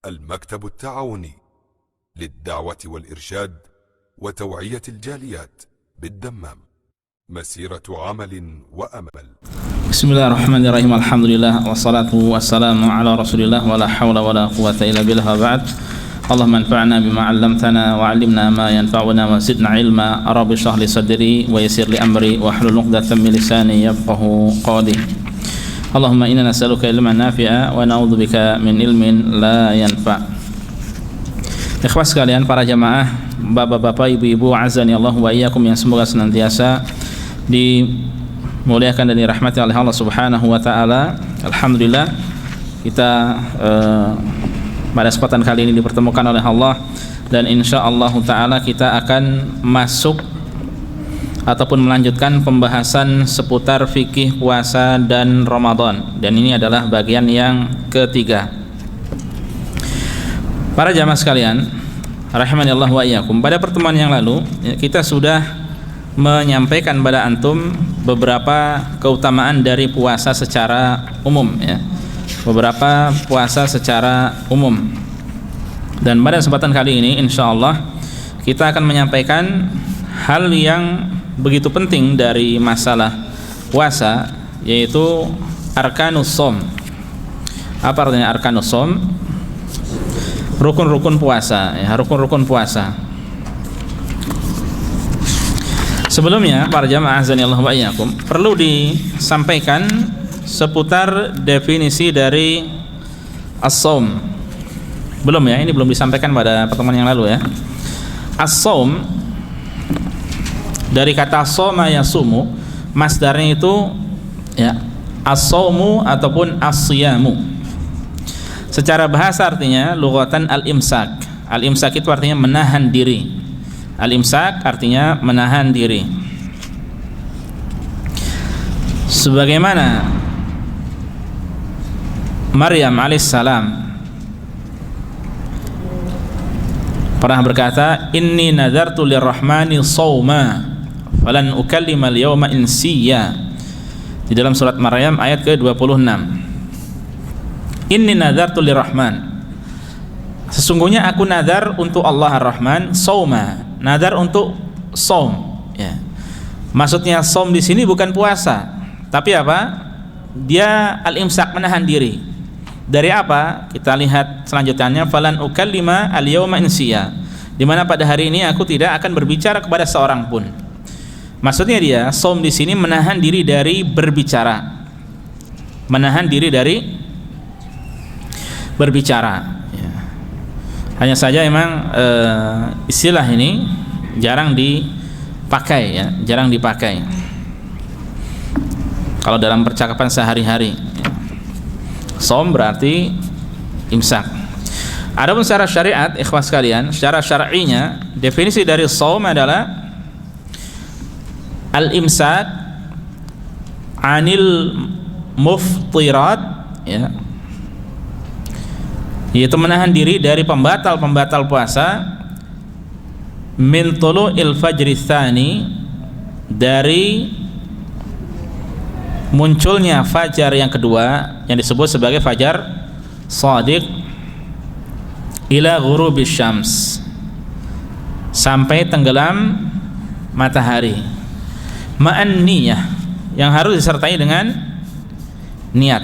المكتب التعاوني للدعوة والإرشاد وتوعية الجاليات بالدمام، مسيرة عمل وأمل. بسم الله الرحمن الرحيم. الحمد لله والصلاة والسلام على رسول الله ولا حول ولا قوة إلا بالله. وبعد. اللهم انفعنا بما علمتنا وعلمنا ما ينفعنا وزدنا علما. رب اشرح لي صدري ويسر لي أمري واحلل عقدة من لساني يفقهوا قولي. اللهم إنا نسألك علما نافعا ونعوذ بك من علم لا ينفع. Ikhwah sekalian, para jamaah, bapak-bapak, ibu-ibu, azani Allah wa iyyakum, yang semoga senantiasa dimuliakan dan dirahmati oleh Allah Subhanahu wa taala. Alhamdulillah, kita pada kesempatan kali ini dipertemukan oleh Allah, dan insyaallah taala kita akan masuk ataupun melanjutkan pembahasan seputar fikih puasa dan Ramadan, dan ini adalah bagian yang ketiga. Para jamaah sekalian, rahimani Allah wa iyyakum, pada pertemuan yang lalu kita sudah menyampaikan pada antum beberapa keutamaan dari puasa secara umum, ya. Beberapa puasa secara umum. Dan pada kesempatan kali ini insyaallah kita akan menyampaikan hal yang begitu penting dari masalah puasa, yaitu arkanus shaum. Apa artinya arkanus shaum? Rukun-rukun puasa, ya, rukun-rukun puasa. Sebelumnya, para jamaah azanillahu wa iyyakum, perlu disampaikan seputar definisi dari as-shaum. Belum ya, ini belum disampaikan pada pertemuan yang lalu ya. As-shaum dari kata shoma yasumu, masdarnya itu ya as-shaumu ataupun as-siyamu. Secara bahasa artinya lughatan al-imsak. Al-imsak itu artinya menahan diri. Al-imsak artinya menahan diri. Sebagaimana Maryam alaihissalam pernah berkata, "Inni nadartu lirrahmani shauma falan ukallima al-yawma insiya." Di dalam surat Maryam ayat ke-26. Inni nadartu lirrahman, sesungguhnya aku nadar untuk Allah Ar-Rahman, shauma, nadar untuk shaum, ya. Maksudnya shaum di sini bukan puasa, tapi apa? Dia al-imsak, menahan diri. Dari apa? Kita lihat selanjutnya, falan ukallima al-yawma insiya, di mana pada hari ini aku tidak akan berbicara kepada seorang pun. Maksudnya dia shaum di sini menahan diri dari berbicara. Menahan diri dari berbicara, ya. Hanya saja memang istilah ini jarang dipakai, ya, jarang dipakai kalau dalam percakapan sehari-hari, ya. Shaum berarti imsak. Adapun secara syariat, ikhwas sekalian, secara syar'inya definisi dari shaum adalah al-imsak anil muftirat, ya, yaitu menahan diri dari pembatal-pembatal puasa, min tulu'il fajri tsani, dari munculnya fajar yang kedua yang disebut sebagai fajar shadiq, ila ghurubis syams, sampai tenggelam matahari, ma'an niyah, yang harus disertai dengan niat,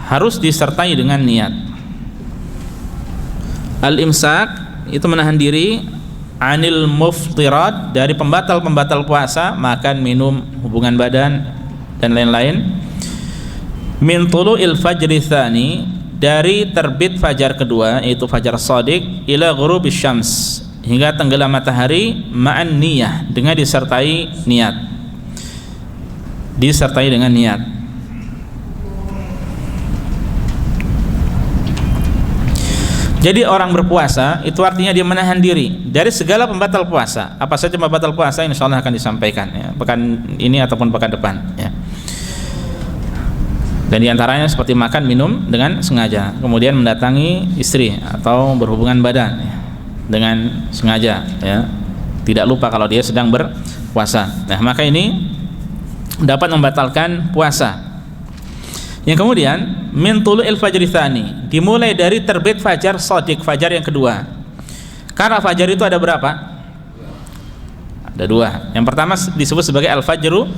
harus disertai dengan niat. Al-imsak itu menahan diri anil muftirat, dari pembatal-pembatal puasa, makan, minum, hubungan badan dan lain-lain. Min tulu'il fajri tsani, dari terbit fajar kedua yaitu fajar shadiq, ila ghurubis syams, hingga tenggelam matahari, ma'an niyah, dengan disertai niat. Disertai dengan niat. Jadi orang berpuasa itu artinya dia menahan diri dari segala pembatal puasa. Apa saja pembatal puasa, insyaallah akan disampaikan, ya, pekan ini ataupun pekan depan, ya. Dan diantaranya seperti makan, minum dengan sengaja, kemudian mendatangi istri atau berhubungan badan, ya, dengan sengaja, ya. Tidak lupa kalau dia sedang berpuasa. Nah, maka ini dapat membatalkan puasa. Yang kemudian min tulu'il fajri tsani, dimulai dari terbit fajar shadiq, fajar yang kedua. Karena fajar itu ada berapa? Ada dua. Yang pertama disebut sebagai al-fajru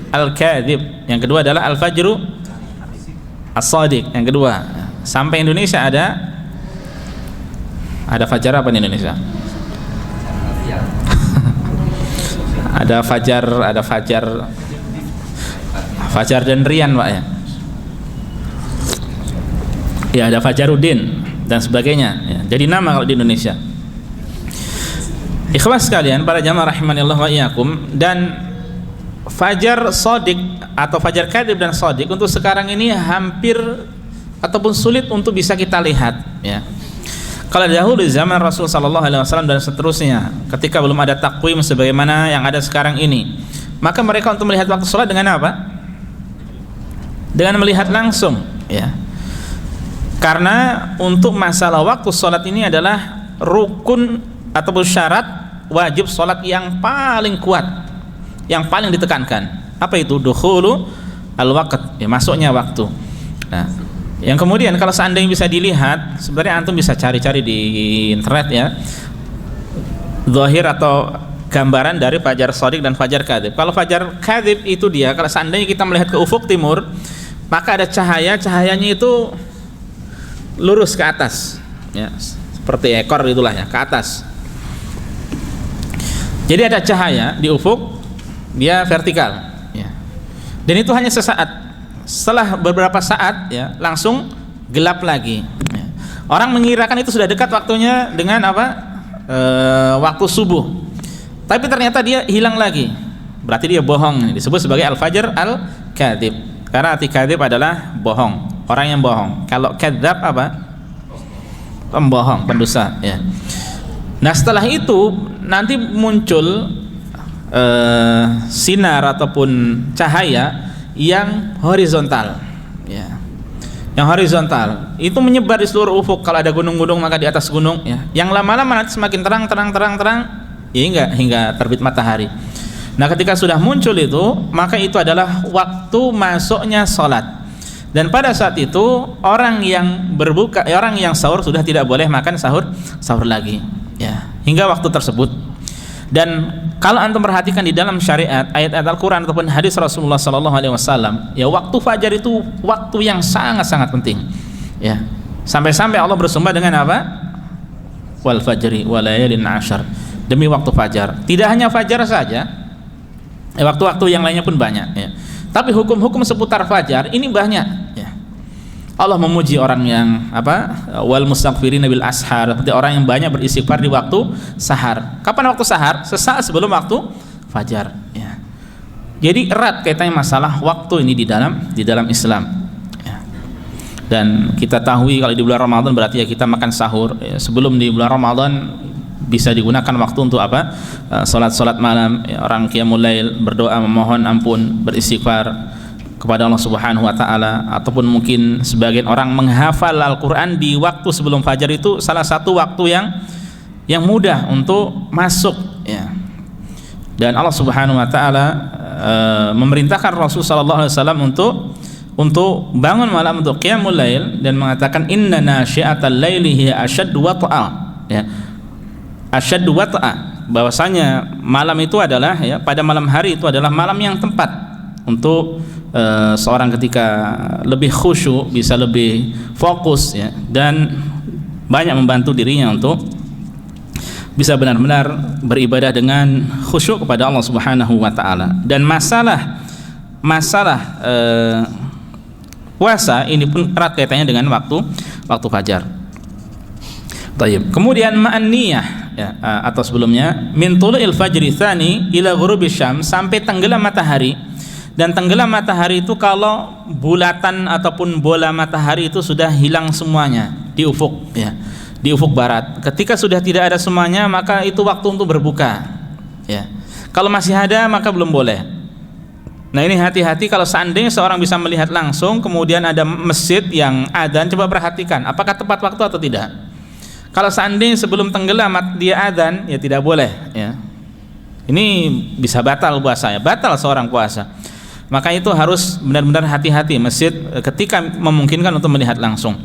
al-kadzib, yang kedua adalah al-fajru as-shadiq. Yang kedua, sampai Indonesia ada fajar apa di Indonesia? Ada fajar dan Rian, Pak, ya. Ya, ada Fajaruddin dan sebagainya, ya. Jadi nama kalau di Indonesia. Ikhwas sekalian, para jamaah rahimanillah wa iyyakum, dan fajar shadiq atau fajar kadzib dan shadiq untuk sekarang ini hampir ataupun sulit untuk bisa kita lihat, ya. Kalau dahulu di zaman Rasul sallallahu alaihi wasallam dan seterusnya, ketika belum ada takwim sebagaimana yang ada sekarang ini, maka mereka untuk melihat waktu salat dengan apa? Dengan melihat langsung, ya. Karena untuk masalah waktu salat ini adalah rukun ataupun syarat wajib salat yang paling kuat, yang paling ditekankan. Apa itu? Dukhulu al-waqt, ya, masuknya waktu. Nah, yang kemudian kalau seandainya bisa dilihat, sebenarnya antum bisa cari-cari di internet, ya, zahir atau gambaran dari fajar shadiq dan fajar kadzib. Kalau fajar kadzib itu dia, kalau seandainya kita melihat ke ufuk timur, maka ada cahayanya itu lurus ke atas, ya, seperti ekor itulah, ya, ke atas. Jadi ada cahaya di ufuk, dia vertikal, ya. Dan itu hanya sesaat. Setelah beberapa saat, ya, langsung gelap lagi, ya. Orang mengirakan itu sudah dekat waktunya dengan apa? Waktu subuh. Tapi ternyata dia hilang lagi. Berarti dia bohong. Disebut sebagai al-fajr al-kadzib. Karena arti kadzib adalah bohong, orang yang bohong. Kalau kadzab apa? Pembohong, pendusta, ya. Nah, setelah itu nanti muncul sinar ataupun cahaya yang horizontal, ya. Yang horizontal itu menyebar di seluruh ufuk. Kalau ada gunung-gunung maka di atas gunung, ya. Yang lama-lama nanti semakin terang, ya, hingga terbit matahari. Nah, ketika sudah muncul itu, maka itu adalah waktu masuknya salat. Dan pada saat itu orang yang berbuka, orang yang sahur sudah tidak boleh makan sahur lagi, ya, hingga waktu tersebut. Dan kalau antum perhatikan di dalam syariat, ayat-ayat Al-Quran ataupun hadis Rasulullah SAW, ya, waktu fajar itu waktu yang sangat-sangat penting, ya. Sampai-sampai Allah bersumpah dengan apa? Wal fajri wa layalin ashar, demi waktu fajar. Tidak hanya fajar saja, ya, waktu-waktu yang lainnya pun banyak, ya. Tapi hukum-hukum seputar fajar ini banyak, ya. Allah memuji orang yang apa? Wal mustaghfirina bil ashar, seperti orang yang banyak beristighfar di waktu sahar. Kapan waktu sahar? Sesaat sebelum waktu fajar, ya. Jadi erat kaitannya masalah waktu ini di dalam Islam, ya. Dan kita tahu kalau di bulan Ramadan berarti, ya, kita makan sahur, ya. Sebelum di bulan Ramadan bisa digunakan waktu untuk apa? Salat malam, ya, orang qiyamul lail, berdoa, memohon ampun, beristighfar kepada Allah Subhanahu wa taala, ataupun mungkin sebagian orang menghafal Al-Qur'an di waktu sebelum fajar. Itu salah satu waktu yang mudah untuk masuk, ya. Dan Allah Subhanahu wa taala memerintahkan Rasul sallallahu alaihi wasallam untuk bangun malam, untuk qiyamul lail, dan mengatakan inna nasyi'atal laili hiya asyaddu wat'a, ya. Asyaddu wat'a, bahwasanya malam itu adalah, ya, pada malam hari itu adalah malam yang tepat untuk seorang ketika lebih khusyuk, bisa lebih fokus, ya, dan banyak membantu dirinya untuk bisa benar-benar beribadah dengan khusyuk kepada Allah Subhanahu wa taala. Dan masalah puasa ini pun erat kaitannya dengan waktu fajar. Tayyib. Kemudian ma'an niyah, ya, atau sebelumnya min tulu'il fajri tsani ila ghurubi syams, sampai tenggelam matahari. Dan tenggelam matahari itu kalau bulatan ataupun bola matahari itu sudah hilang semuanya di ufuk, ya, di ufuk barat. Ketika sudah tidak ada semuanya, maka itu waktu untuk berbuka, ya. Kalau masih ada maka belum boleh. Nah, ini hati-hati kalau seandainya seorang bisa melihat langsung, kemudian ada masjid yang adzan, coba perhatikan apakah tepat waktu atau tidak. Kalau seandainya sebelum tenggelam dia adzan, ya tidak boleh, ya. Ini bisa batal puasanya, batal seorang puasa. Maka itu harus benar-benar hati-hati masjid ketika memungkinkan untuk melihat langsung.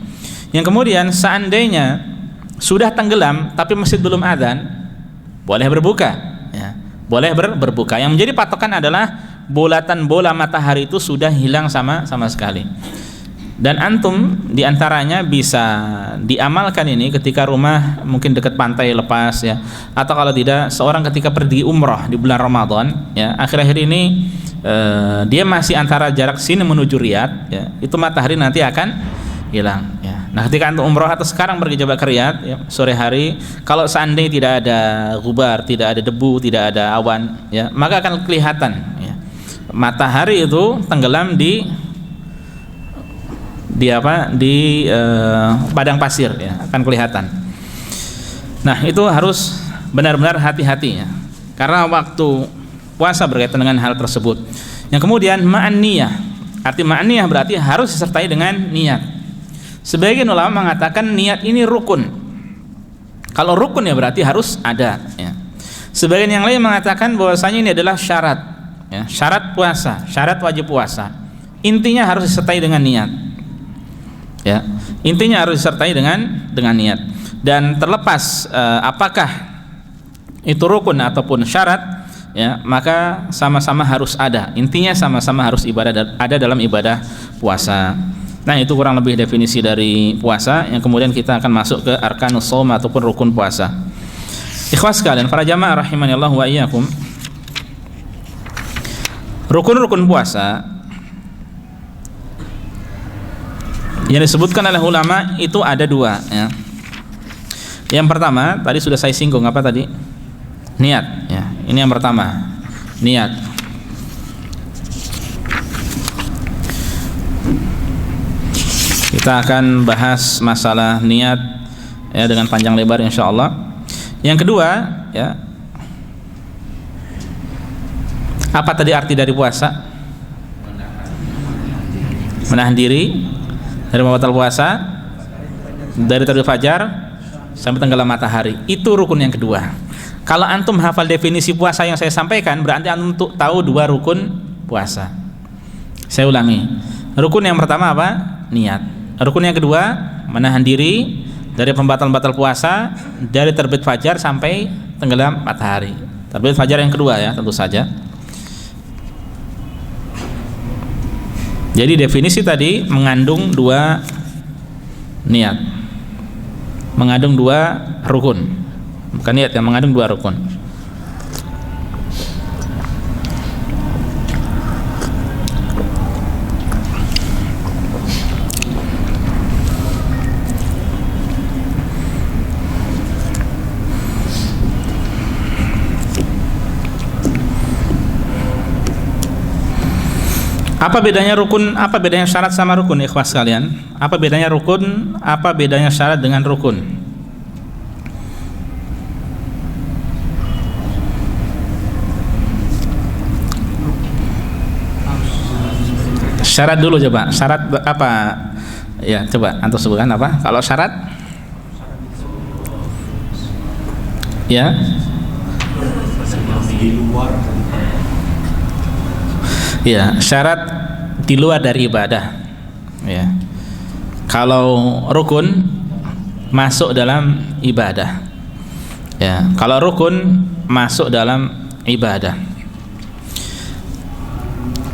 Yang kemudian seandainya sudah tenggelam tapi masjid belum adzan, boleh berbuka, ya. Boleh berbuka. Yang menjadi patokan adalah bulatan bola matahari itu sudah hilang sama sekali. Dan antum diantaranya bisa diamalkan ini ketika rumah mungkin dekat pantai lepas, ya, atau kalau tidak seorang ketika pergi umrah di bulan Ramadan, ya, akhir-akhir ini dia masih antara jarak sini menuju Riyadh, ya, itu matahari nanti akan hilang, ya. Nah ketika antum umrah atau sekarang pergi coba ke Riyadh, ya, sore hari, kalau seandainya tidak ada gubar, tidak ada debu, tidak ada awan, ya, maka akan kelihatan, ya, matahari itu tenggelam di padang pasir, ya, akan kelihatan. Nah itu harus benar-benar hati-hati, ya, karena waktu puasa berkaitan dengan hal tersebut. Yang kemudian ma'an niyah, arti ma'an niyah berarti harus disertai dengan niat. Sebagian ulama mengatakan niat ini rukun. Kalau rukun ya berarti harus ada, ya. Sebagian yang lain mengatakan bahwasanya ini adalah syarat, ya, syarat puasa, syarat wajib puasa. Intinya harus disertai dengan niat. Ya, intinya harus disertai dengan niat. Dan terlepas apakah itu rukun ataupun syarat, ya, maka sama-sama harus ada. Intinya sama-sama harus ada dalam ibadah puasa. Nah itu kurang lebih definisi dari puasa. Yang kemudian kita akan masuk ke arkanus shaum ataupun rukun puasa. Ikhwas sekalian, para jamaah rahimanillah wa iyyakum, rukun-rukun puasa yang disebutkan oleh ulama itu ada dua, ya. Yang pertama tadi sudah saya singgung, apa tadi? Niat, ya. Ini yang pertama, niat. Kita akan bahas masalah niat, ya, dengan panjang lebar insyaallah. Yang kedua, ya, apa tadi arti dari puasa? Menahan diri dari membatal puasa, dari terbit fajar sampai tenggelam matahari. Itu rukun yang kedua. Kalau antum hafal definisi puasa yang saya sampaikan, berarti antum tahu dua rukun puasa. Saya ulangi. Rukun yang pertama apa? Niat. Rukun yang kedua, menahan diri dari pembatal-batal puasa dari terbit fajar sampai tenggelam matahari. Terbit fajar yang kedua, ya, tentu saja. Jadi definisi tadi mengandung dua niat, mengandung dua rukun, bukan niat, yang mengandung dua rukun. Apa bedanya rukun, apa bedanya syarat sama rukun, ikhwas sekalian? Apa bedanya rukun, apa bedanya syarat dengan rukun? Syarat dulu coba. Syarat apa? Ya, coba antum sebutkan apa? Kalau syarat? Ya. Ya, syarat di luar dari ibadah, ya. Kalau rukun masuk dalam ibadah, ya. Kalau rukun masuk dalam ibadah.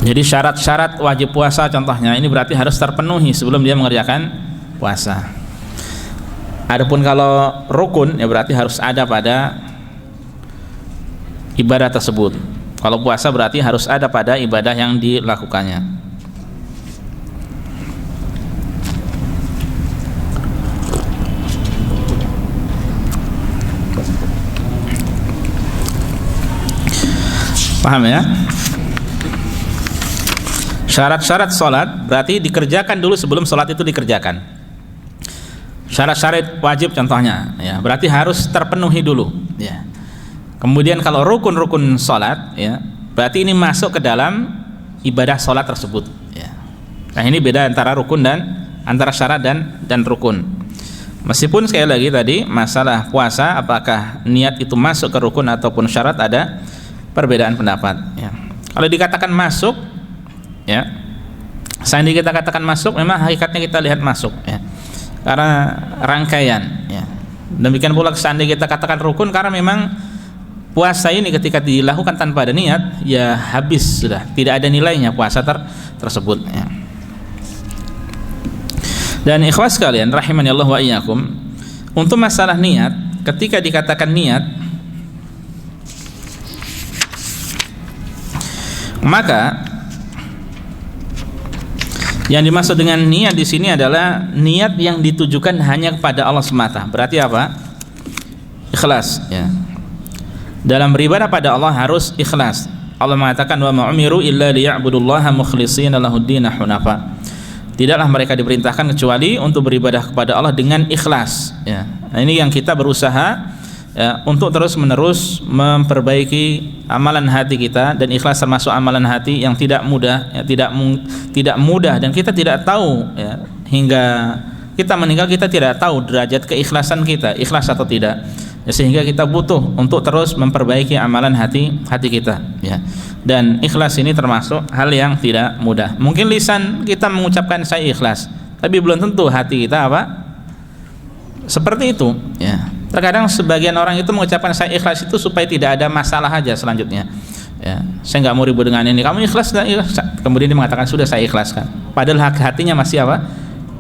Jadi syarat-syarat wajib puasa contohnya ini berarti harus terpenuhi sebelum dia mengerjakan puasa. Adapun kalau rukun ya berarti harus ada pada ibadah tersebut. Kalau puasa berarti harus ada pada ibadah yang dilakukannya. Paham ya? Syarat-syarat sholat berarti dikerjakan dulu sebelum sholat itu dikerjakan. Syarat-syarat wajib contohnya, ya, berarti harus terpenuhi dulu, ya. Kemudian kalau rukun-rukun sholat, ya, berarti ini masuk ke dalam ibadah sholat tersebut, ya. Nah ini beda antara rukun dan antara syarat dan rukun. Meskipun sekali lagi tadi masalah puasa apakah niat itu masuk ke rukun ataupun syarat ada perbedaan pendapat, ya. Kalau dikatakan masuk, ya. Seandainya kita katakan masuk, memang hakikatnya kita lihat masuk, ya, karena rangkaian, ya. Demikian pula seandainya kita katakan rukun, karena memang puasa ini ketika dilakukan tanpa ada niat, ya habis sudah, tidak ada nilainya puasa tersebut, ya. Dan ikhwas sekalian rahimani Allah wa iyyakum, untuk masalah niat, ketika dikatakan niat, maka yang dimaksud dengan niat di sini adalah niat yang ditujukan hanya kepada Allah semata. Berarti apa? Ikhlas, ya. Dalam beribadah pada Allah harus ikhlas. Allah mengatakan wa ma umiru illa liya'budullaha mukhlishina lahuddin hunafa. Tidaklah mereka diperintahkan kecuali untuk beribadah kepada Allah dengan ikhlas, ya. Nah, ini yang kita berusaha, ya, untuk terus-menerus memperbaiki amalan hati kita, dan ikhlas termasuk amalan hati yang tidak mudah, ya, tidak mudah, dan kita tidak tahu, ya, hingga kita meninggal kita tidak tahu derajat keikhlasan kita, ikhlas atau tidak, ya, sehingga kita butuh untuk terus memperbaiki amalan hati kita, ya. Dan ikhlas ini termasuk hal yang tidak mudah. Mungkin lisan kita mengucapkan saya ikhlas, tapi belum tentu hati kita apa seperti itu, ya. Terkadang sebagian orang itu mengucapkan saya ikhlas itu supaya tidak ada masalah aja selanjutnya, ya. Saya nggak mau ribut dengan ini, kamu ikhlas nggak? Ikhlas. Kemudian dia mengatakan sudah saya ikhlaskan, padahal hatinya masih apa?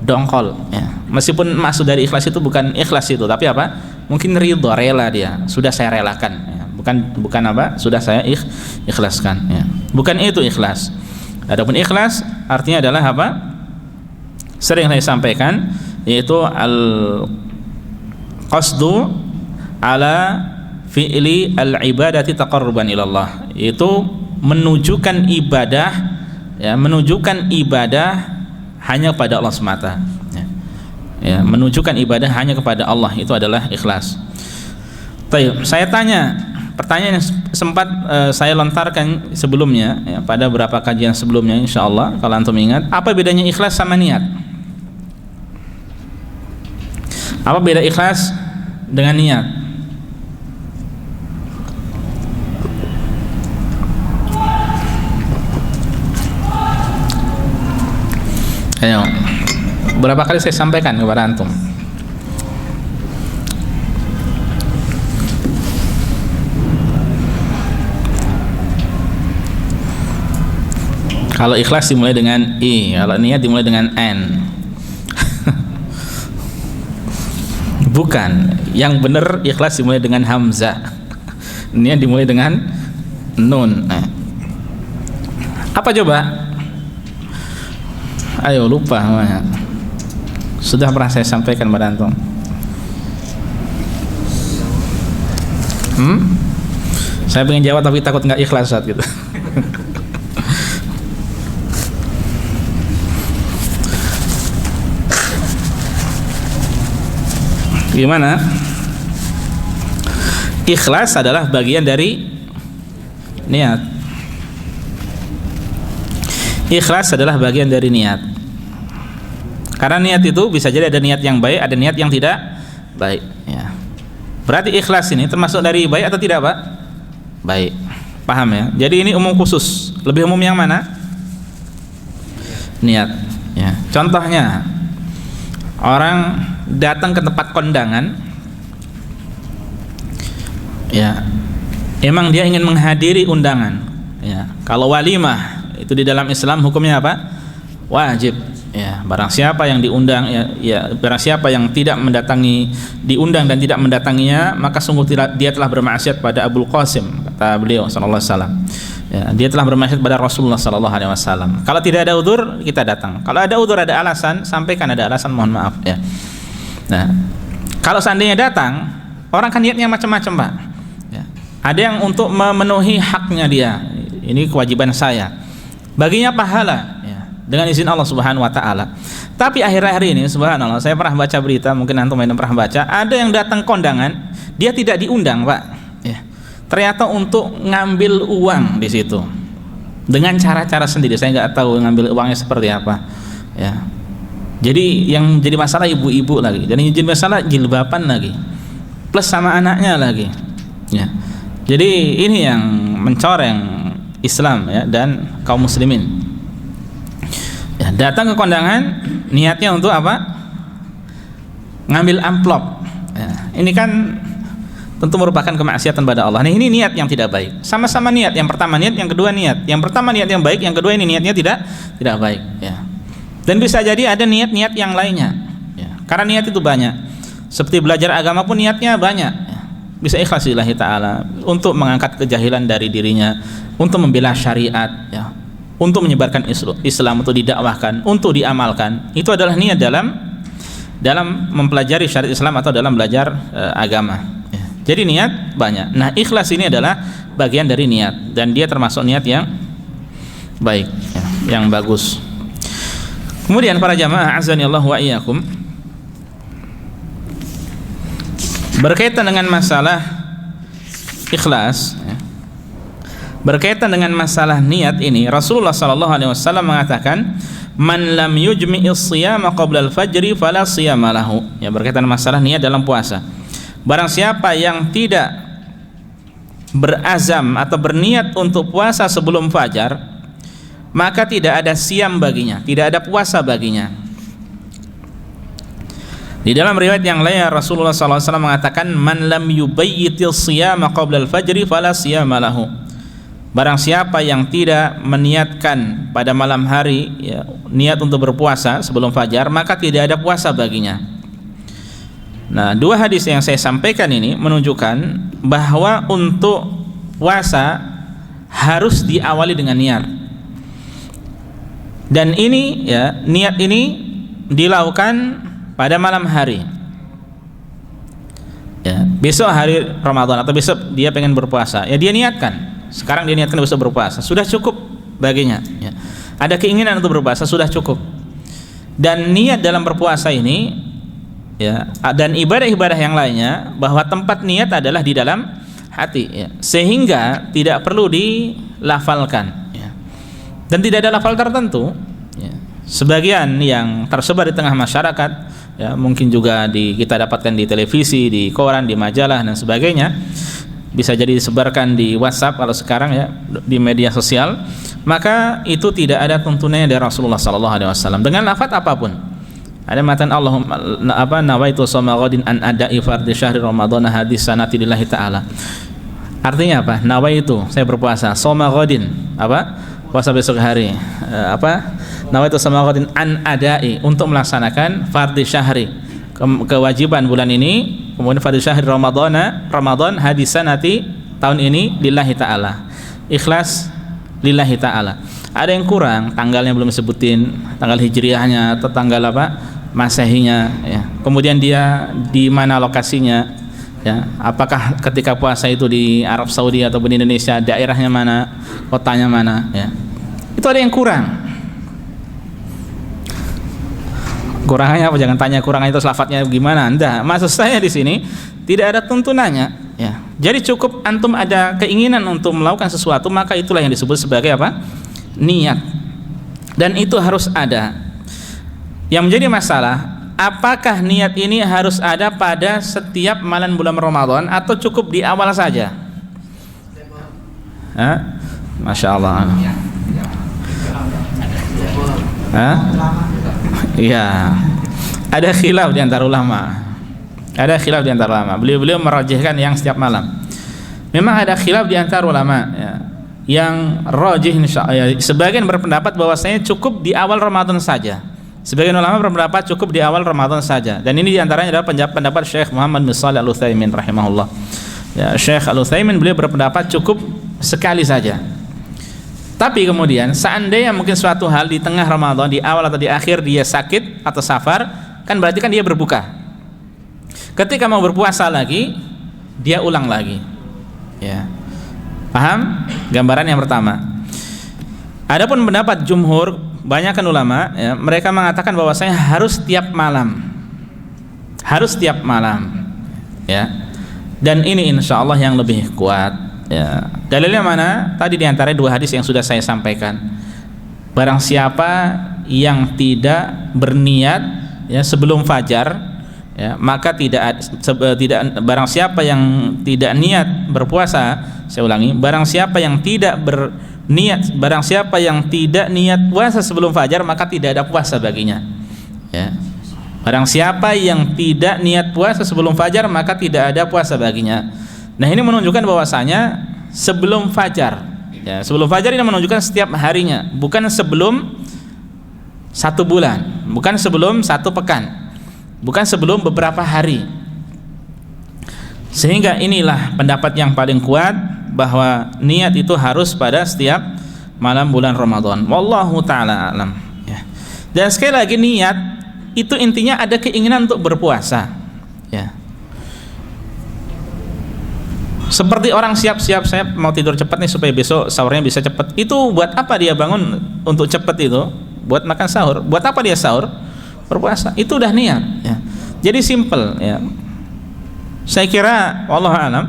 Dongkol, ya. Meskipun maksud dari ikhlas itu bukan ikhlas itu, tapi apa? Mungkin ridho, rela dia, sudah saya relakan, ya. Bukan apa? Sudah saya ikhlaskan, ya. Bukan itu ikhlas. Adapun ikhlas artinya adalah apa? Sering saya sampaikan, yaitu qasdu ala fi'li al-ibadati taqarruban ilallah, itu menunjukkan ibadah, ya, menunjukkan ibadah hanya kepada Allah semata, ya. Ya, menunjukkan ibadah hanya kepada Allah, itu adalah ikhlas. Baik, saya tanya pertanyaan yang sempat saya lontarkan sebelumnya, ya, pada beberapa kajian sebelumnya, insyaallah kalau antum ingat, apa bedanya ikhlas sama niat? Apa beda ikhlas dengan niat? Ayo, berapa kali saya sampaikan kepada antum? Kalau ikhlas dimulai dengan I, kalau niat dimulai dengan N. Bukan, yang benar ikhlas dimulai dengan hamzah, niat dimulai dengan nun. Nah, apa coba? Ayo, lupa. Sudah pernah saya sampaikan pada antum. Saya pengen jawab tapi takut nggak ikhlas saat gitu. Gimana? Ikhlas adalah bagian dari niat. Ikhlas adalah bagian dari niat. Karena niat itu bisa jadi ada niat yang baik, ada niat yang tidak baik, ya. Berarti ikhlas ini termasuk dari baik atau tidak, Pak? Baik. Paham, ya? Jadi ini umum khusus. Lebih umum yang mana? Niat, ya. Contohnya, orang datang ke tempat kondangan, ya, emang dia ingin menghadiri undangan, ya. Kalau walimah itu di dalam Islam hukumnya apa? Wajib, ya. Barang siapa yang diundang, ya, barang siapa yang tidak mendatangi, diundang dan tidak mendatanginya, maka sungguh dia telah bermaksiat pada Abul Qasim, kata beliau sallallahu alaihi wasallam. Ya, dia telah bermaksiat pada Rasulullah sallallahu alaihi wasallam. Kalau tidak ada udzur, kita datang. Kalau ada udzur, ada alasan, sampaikan ada alasan, mohon maaf, ya. Nah, kalau seandainya datang, orang kan niatnya macam-macam, Pak, ya. Ada yang untuk memenuhi haknya dia, ini kewajiban saya, baginya pahala, ya, dengan izin Allah Subhanahu wa taala. Tapi akhir-akhir ini subhanallah, saya pernah baca berita, mungkin antum pernah baca, ada yang datang kondangan, dia tidak diundang, Pak, ya. Ternyata untuk ngambil uang di situ dengan cara-cara sendiri, saya nggak tahu ngambil uangnya seperti apa, ya. Jadi yang jadi masalah ibu-ibu lagi, dan yang jadi masalah jilbaban lagi, plus sama anaknya lagi, ya. Jadi ini yang mencoreng Islam, ya, dan kaum muslimin. Ya, datang ke kondangan niatnya untuk apa? Ngambil amplop. Ya, ini kan tentu merupakan kemaksiatan pada Allah. Nah, ini niat yang tidak baik. Sama-sama niat. Yang pertama niat, yang kedua niat. Yang pertama niat yang baik, yang kedua ini niatnya tidak baik. Ya. Dan bisa jadi ada niat-niat yang lainnya. Ya. Karena niat itu banyak. Seperti belajar agama pun niatnya banyak. Ya. Bisa ikhlas lillahi ta'ala, untuk mengangkat kejahilan dari dirinya, untuk membela syariat, ya. Untuk menyebarkan Islam, untuk didakwahkan, untuk diamalkan. Itu adalah niat dalam mempelajari syariat Islam atau dalam belajar agama. Ya. Jadi niat banyak. Nah, ikhlas ini adalah bagian dari niat, dan dia termasuk niat yang baik, ya, yang bagus. Kemudian para jamaah azanillahu wa iyyakum, berkaitan dengan masalah ikhlas, ya, berkaitan dengan masalah niat ini, Rasulullah sallallahu alaihi wasallam mengatakan, "Man lam yujmi'is shiyama qabla al-fajri fala shiyama lahu." Ya, berkaitan masalah niat dalam puasa. Barang siapa yang tidak berazam atau berniat untuk puasa sebelum fajar, maka tidak ada siam baginya, tidak ada puasa baginya. Di dalam riwayat yang lain Rasulullah SAW mengatakan, "Man lam yubayyitis shiyama qabla al-fajri fala shiyama lahu." Barang siapa yang tidak meniatkan pada malam hari, ya, niat untuk berpuasa sebelum fajar, maka tidak ada puasa baginya. Nah, dua hadis yang saya sampaikan ini menunjukkan bahwa untuk puasa harus diawali dengan niat. Dan ini, ya, niat ini dilakukan pada malam hari. Ya, besok hari Ramadan atau besok dia pengen berpuasa, ya dia niatkan. Sekarang dia niatkan besok berpuasa, sudah cukup baginya. Ya. Ada keinginan untuk berpuasa, sudah cukup. Dan niat dalam berpuasa ini, ya, dan ibadah-ibadah yang lainnya, bahwa tempat niat adalah di dalam hati, ya, sehingga tidak perlu dilafalkan, ya. Dan tidak ada lafal tertentu, ya. Sebagian yang tersebar di tengah masyarakat, ya, mungkin juga kita dapatkan di televisi, di koran, di majalah dan sebagainya, bisa jadi disebarkan di WhatsApp kalau sekarang, ya, di media sosial, maka itu tidak ada tuntunannya dari Rasulullah SAW dengan lafaz apapun. Ada matan Allahumma nawaitu shoma ghadin an ada'i fardhi syahri Ramadan hadis sanati lillahi ta'ala. Artinya apa? Nawaitu, saya berpuasa, shoma ghadin, apa? Puasa besok hari. Nawaitu shoma ghadin an ada'i, untuk melaksanakan fardhi syahri, kewajiban bulan ini, kemudian fardhi syahri Ramadan hadis sanati, tahun ini, lillahi ta'ala. Ikhlas lillahi ta'ala. Ada yang kurang, tanggalnya belum disebutin, tanggal hijriahnya atau tanggal Masehinya, ya. Kemudian dia di mana lokasinya, ya. Apakah ketika puasa itu di Arab Saudi ataupun di Indonesia, daerahnya mana, kotanya mana, ya. Itu ada yang kurang. Kurangannya apa? Jangan tanya kurangannya itu lafadznya gimana. Enggak, maksud saya di sini tidak ada tuntunannya, ya. Jadi cukup antum ada keinginan untuk melakukan sesuatu, maka itulah yang disebut sebagai apa? Niat. Dan itu harus ada. Yang menjadi masalah, apakah niat ini harus ada pada setiap malam bulan Ramadan atau cukup di awal saja? Hah? Masya Allah. Hah? Iya. Ada khilaf di antara ulama. Ada khilaf di antara ulama. Beliau merajihkan yang setiap malam. Memang ada khilaf di antara ulama, ya. Yang rajih insyaallah, sebagian berpendapat bahwasanya cukup di awal Ramadan saja. Sebagian ulama berpendapat cukup di awal Ramadan saja. Dan ini diantaranya adalah pendapat Syekh Muhammad bin Shalih Al-Utsaimin rahimahullah. Ya, Syekh Al-Utsaimin beliau berpendapat cukup sekali saja. Tapi kemudian seandainya mungkin suatu hal di tengah Ramadan, di awal atau di akhir dia sakit atau safar, kan berarti kan dia berbuka. Ketika mau berpuasa lagi, dia ulang lagi. Ya. Paham? Gambaran yang pertama. Adapun pendapat jumhur, banyakkan ulama, ya, mereka mengatakan bahwasanya harus tiap malam. Harus tiap malam. Ya. Dan ini insyaallah yang lebih kuat, ya. Dalilnya mana? Tadi diantara dua hadis yang sudah saya sampaikan. Barang siapa yang tidak berniat, ya, sebelum fajar, ya, maka tidak barang siapa yang tidak niat berpuasa, saya ulangi, barang siapa yang tidak niat puasa sebelum fajar, maka tidak ada puasa baginya, ya. Barang siapa yang tidak niat puasa sebelum fajar, maka tidak ada puasa baginya. Nah, ini menunjukkan bahwasanya sebelum fajar, ya, sebelum fajar ini menunjukkan setiap harinya, bukan sebelum 1 bulan, bukan sebelum 1 pekan, bukan sebelum beberapa hari. Sehingga inilah pendapat yang paling kuat, bahwa niat itu harus pada setiap malam bulan Ramadan. Wallahu ta'ala alam, ya. Dan sekali lagi, niat itu intinya ada keinginan untuk berpuasa, ya. Seperti orang siap-siap, saya mau tidur cepat nih supaya besok sahurnya bisa cepat. Itu buat apa dia bangun untuk cepat itu? Buat makan sahur. Buat apa dia sahur? Berpuasa. Itu udah niat, ya. Jadi simple, ya. Saya kira wallahu alam,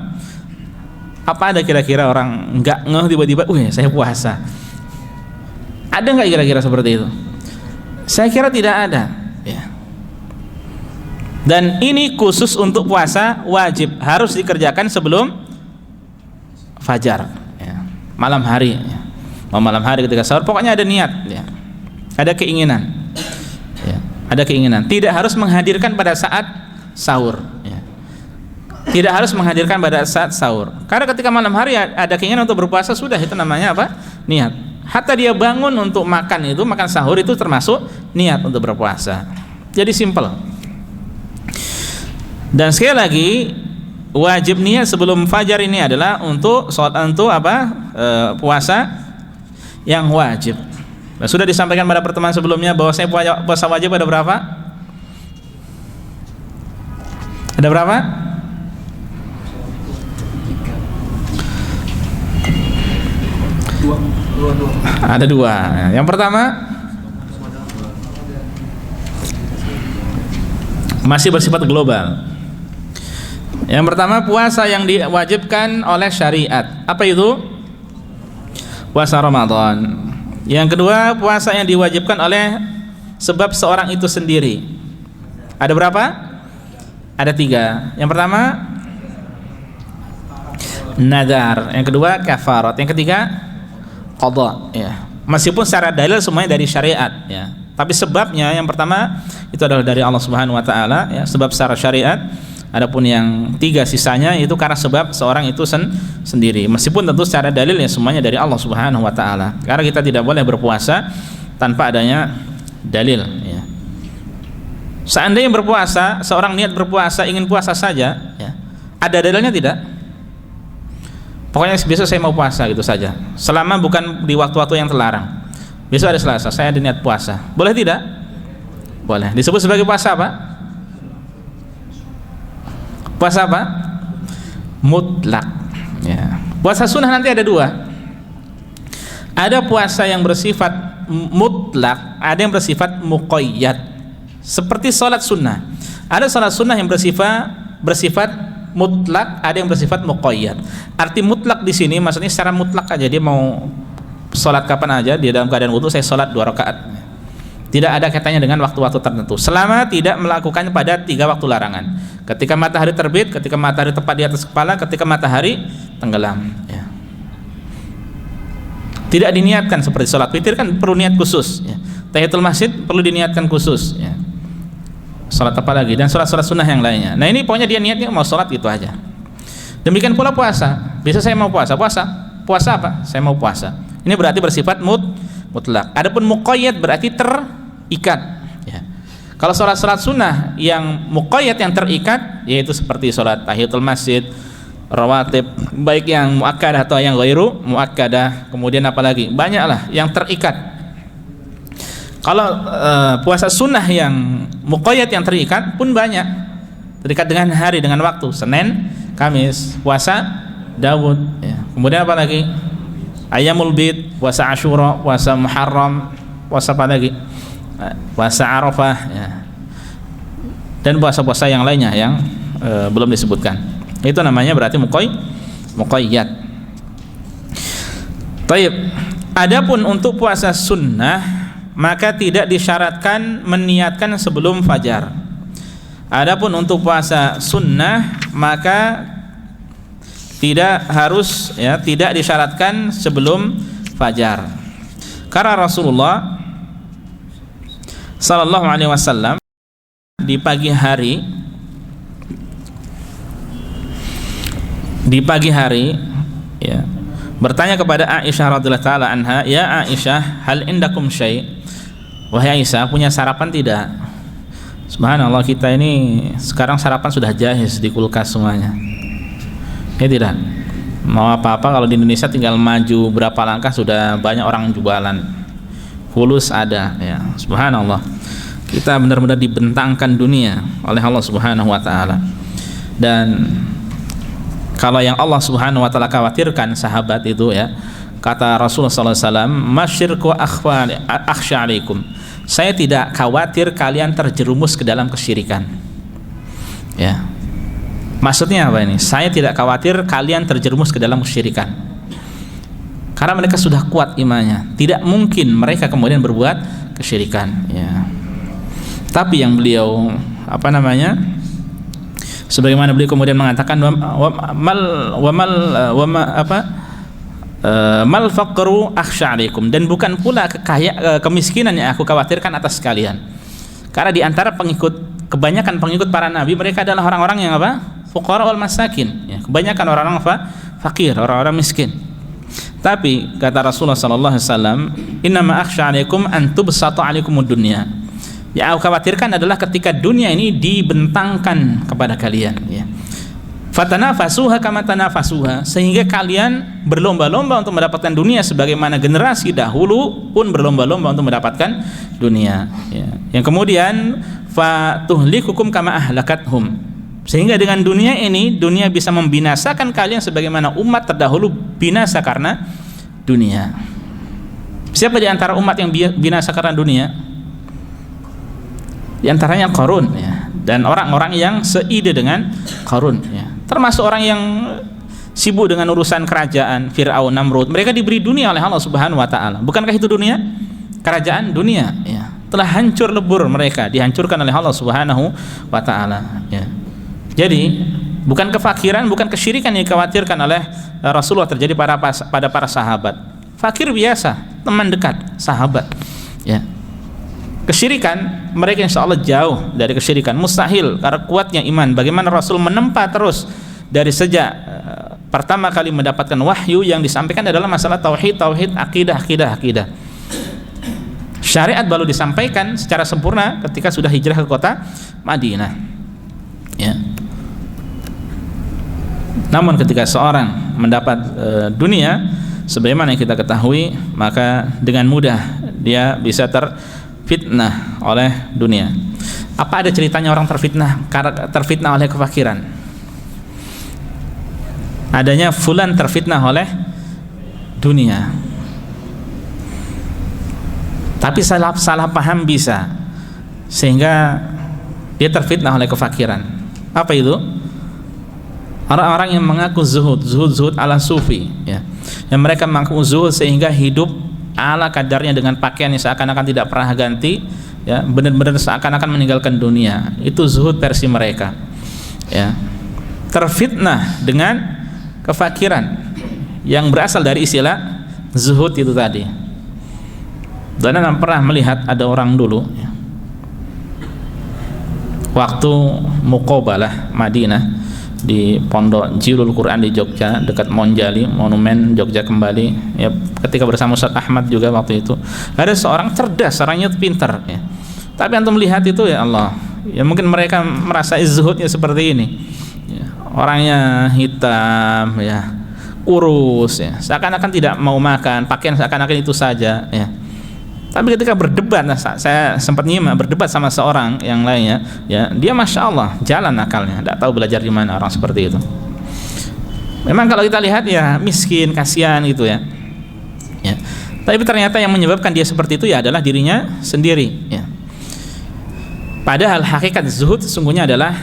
apa ada kira-kira orang nggak ngeh tiba-tiba, saya puasa? Ada nggak kira-kira seperti itu? Saya kira tidak ada, ya. Dan ini khusus untuk puasa wajib, harus dikerjakan sebelum fajar, ya. Malam hari, ya. Malam hari ketika sahur, pokoknya ada niat, ya. Ada keinginan, ya. Ada keinginan. Tidak harus menghadirkan pada saat sahur, ya. Tidak harus menghadirkan pada saat sahur. Karena ketika malam hari ada keinginan untuk berpuasa, sudah, itu namanya apa? Niat. Hatta dia bangun untuk makan itu, makan sahur itu termasuk niat untuk berpuasa. Jadi simple. Dan sekali lagi, wajib niat sebelum fajar ini adalah untuk puasa yang wajib. Nah, sudah disampaikan pada pertemuan sebelumnya bahwa saya puasa wajib ada berapa? Ada berapa? Ada 2. Yang pertama, masih bersifat global. Yang pertama, puasa yang diwajibkan oleh syariat. Apa itu? Puasa Ramadan. Yang kedua, puasa yang diwajibkan oleh sebab seorang itu sendiri. Ada berapa? Ada 3. Yang pertama, nadar. Yang kedua, kafarat. Yang ketiga, qadha, ya. Meskipun secara dalil semuanya dari syariat, ya. Tapi sebabnya yang pertama itu adalah dari Allah Subhanahu wa taala, ya, sebab secara syariat. Adapun yang 3 sisanya itu karena sebab seorang itu sendiri. Meskipun tentu secara dalil ya semuanya dari Allah Subhanahu wa taala. Karena kita tidak boleh berpuasa tanpa adanya dalil, ya. Seandainya berpuasa, seorang niat berpuasa, ingin puasa saja, ya. Ada dalilnya tidak? Pokoknya besok saya mau puasa gitu saja. Selama bukan di waktu-waktu yang terlarang. Besok hari Selasa, saya ada niat puasa. Boleh tidak? Boleh. Disebut sebagai puasa apa? Puasa apa? Mutlak, ya. Puasa sunnah nanti ada 2. Ada puasa yang bersifat mutlak, ada yang bersifat muqayyad. Seperti sholat sunnah. Ada sholat sunnah yang bersifat mutlak, ada yang bersifat muqayyad. Arti mutlak di sini maksudnya secara mutlak aja, dia mau sholat kapan aja, dia dalam keadaan wudu, saya sholat 2 rakaat. Tidak ada kaitannya dengan waktu-waktu tertentu, selama tidak melakukannya pada 3 waktu larangan. Ketika matahari terbit, ketika matahari tepat di atas kepala, ketika matahari tenggelam, ya. Tidak diniatkan seperti sholat witir kan perlu niat khusus, ya. Tahiyatul masjid perlu diniatkan khusus, ya. Sholat apa lagi, dan sholat-sholat sunnah yang lainnya. Nah, ini pokoknya dia niatnya mau sholat gitu aja. Demikian pula puasa. Bisa saya mau puasa apa? Saya mau puasa. Ini berarti bersifat mutlak. Adapun muqayyad berarti terikat, ya. Kalau sholat-sholat sunnah yang muqayyad, yang terikat, yaitu seperti sholat tahiyatul masjid, rawatib, baik yang muakkadah atau yang ghairu muakkadah, kemudian apalagi banyaklah yang terikat. Kalau puasa sunnah yang muqayyad, yang terikat pun banyak, terikat dengan hari, dengan waktu. Senin, Kamis, puasa Daud, ya. Kemudian apalagi Ayyamul Bid, puasa Asyura, puasa Muharram, puasa apa lagi? Puasa Arafah, ya. Dan puasa-puasa yang lainnya yang belum disebutkan. Itu namanya berarti muqayyad. Taib. Adapun untuk puasa sunnah, maka tidak disyaratkan meniatkan sebelum fajar. Adapun untuk puasa sunnah maka tidak harus, ya, tidak disyaratkan sebelum fajar. Karena Rasulullah sallallahu alaihi wasallam di pagi hari ya, bertanya kepada Aisyah radhiyallahu taala anha, "Ya Aisyah, hal indakum syai'?" Wahai Aisyah, punya sarapan tidak? Subhanallah, kita ini sekarang sarapan sudah jahiz di kulkas semuanya. Ya tidak. Mau apa-apa kalau di Indonesia tinggal maju berapa langkah sudah banyak orang jualan. Fulus ada, ya. Subhanallah. Kita benar-benar dibentangkan dunia oleh Allah Subhanahu wa taala. Dan kalau yang Allah Subhanahu wa taala khawatirkan sahabat itu, ya, kata Rasulullah sallallahu alaihi wasallam, "Masyirku akhsha alaikum." Saya tidak khawatir kalian terjerumus ke dalam kesyirikan. Ya. Maksudnya apa ini? Saya tidak khawatir kalian terjerumus ke dalam kesyirikan. Karena mereka sudah kuat imannya. Tidak mungkin mereka kemudian berbuat kesyirikan, ya. Tapi yang beliau sebagaimana beliau kemudian mengatakan mal faqru akhsha alaikum, dan bukan pula kemiskinan yang aku khawatirkan atas kalian. Karena di antara kebanyakan pengikut para nabi, mereka adalah orang-orang yang fuqara wal masakin, ya. Kebanyakan orang-orang fakir, orang-orang miskin. Tapi kata Rasulullah sallallahu alaihi wasallam, "Innama akhsha alaikum an tubsata alaikumud dunya." Yang aku khawatirkan adalah ketika dunia ini dibentangkan kepada kalian, ya. Fatanafasuha kama tanafasuha, sehingga kalian berlomba-lomba untuk mendapatkan dunia sebagaimana generasi dahulu pun berlomba-lomba untuk mendapatkan dunia, ya. Yang kemudian fatuhlikukum kama ahlakathum, sehingga dengan dunia ini, dunia bisa membinasakan kalian sebagaimana umat terdahulu binasa karena dunia. Siapa di antara umat yang binasa karena dunia? Di antaranya Qarun, ya, dan orang-orang yang seide dengan Qarun, ya. Termasuk orang yang sibuk dengan urusan kerajaan, Fir'aun, Namrud. Mereka diberi dunia oleh Allah Subhanahu wa taala. Bukankah itu dunia? Kerajaan dunia, ya. Telah hancur lebur mereka, dihancurkan oleh Allah Subhanahu wa taala, ya. Jadi bukan kefakiran, bukan kesyirikan yang dikhawatirkan oleh Rasulullah terjadi pada para sahabat. Fakir biasa, teman dekat, sahabat, ya. Kesyirikan, mereka insya Allah jauh dari kesyirikan, mustahil, karena kuatnya iman. Bagaimana Rasul menempa terus dari sejak pertama kali mendapatkan wahyu, yang disampaikan adalah masalah tauhid, akidah. Syariat baru disampaikan secara sempurna ketika sudah hijrah ke kota Madinah, ya. Namun ketika seorang mendapat dunia sebagaimana yang kita ketahui, maka dengan mudah dia bisa terfitnah oleh dunia. Apa ada ceritanya orang terfitnah oleh kefakiran? Adanya fulan terfitnah oleh dunia. Tapi salah paham bisa, sehingga dia terfitnah oleh kefakiran. Apa itu? Orang-orang yang mengaku zuhud ala sufi, ya. Yang mereka mengaku zuhud sehingga hidup ala kadarnya dengan pakaian yang seakan-akan tidak pernah ganti, ya, benar-benar seakan-akan meninggalkan dunia. Itu zuhud versi mereka, ya. Terfitnah dengan kefakiran yang berasal dari istilah zuhud itu tadi. Dan Anda pernah melihat ada orang dulu, ya, waktu Muqabalah Madinah di Pondok Jilul Quran di Jogja dekat Monjali, monumen Jogja kembali, ya, ketika bersama Ustaz Ahmad juga waktu itu, ada seorang cerdas, orangnya pintar, ya. Tapi antum melihat itu, ya Allah, ya mungkin mereka merasa zuhudnya seperti ini, ya. Orangnya hitam, ya, kurus, ya, seakan-akan tidak mau makan, pakaian seakan-akan itu saja, ya. Tapi ketika berdebat, saya sempat nyimak berdebat sama seorang yang lainnya, ya, dia masya Allah jalan akalnya, tidak tahu belajar di mana orang seperti itu. Memang kalau kita lihat, ya, miskin, kasihan gitu, ya. Ya. Tapi ternyata yang menyebabkan dia seperti itu, ya, adalah dirinya sendiri, ya. Padahal hakikat zuhud sesungguhnya adalah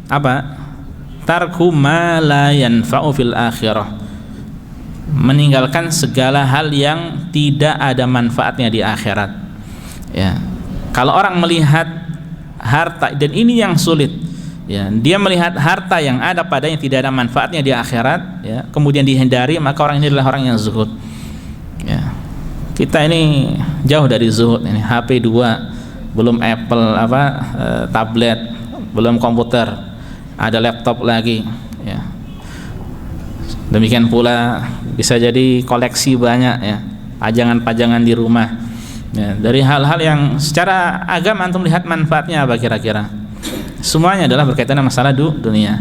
apa? Tarku ma la yanfa'u fil akhirah, meninggalkan segala hal yang tidak ada manfaatnya di akhirat, ya. Kalau orang melihat harta, dan ini yang sulit. Ya, dia melihat harta yang ada padanya tidak ada manfaatnya di akhirat, ya, kemudian dihindari, maka orang ini adalah orang yang zuhud. Ya. Kita ini jauh dari zuhud ini. HP 2, belum Apple tablet, belum komputer, ada laptop lagi. Ya. Demikian pula bisa jadi koleksi banyak, ya, pajangan-pajangan di rumah. Ya, dari hal-hal yang secara agama antum lihat manfaatnya apa kira-kira? Semuanya adalah berkaitan dengan masalah dunia.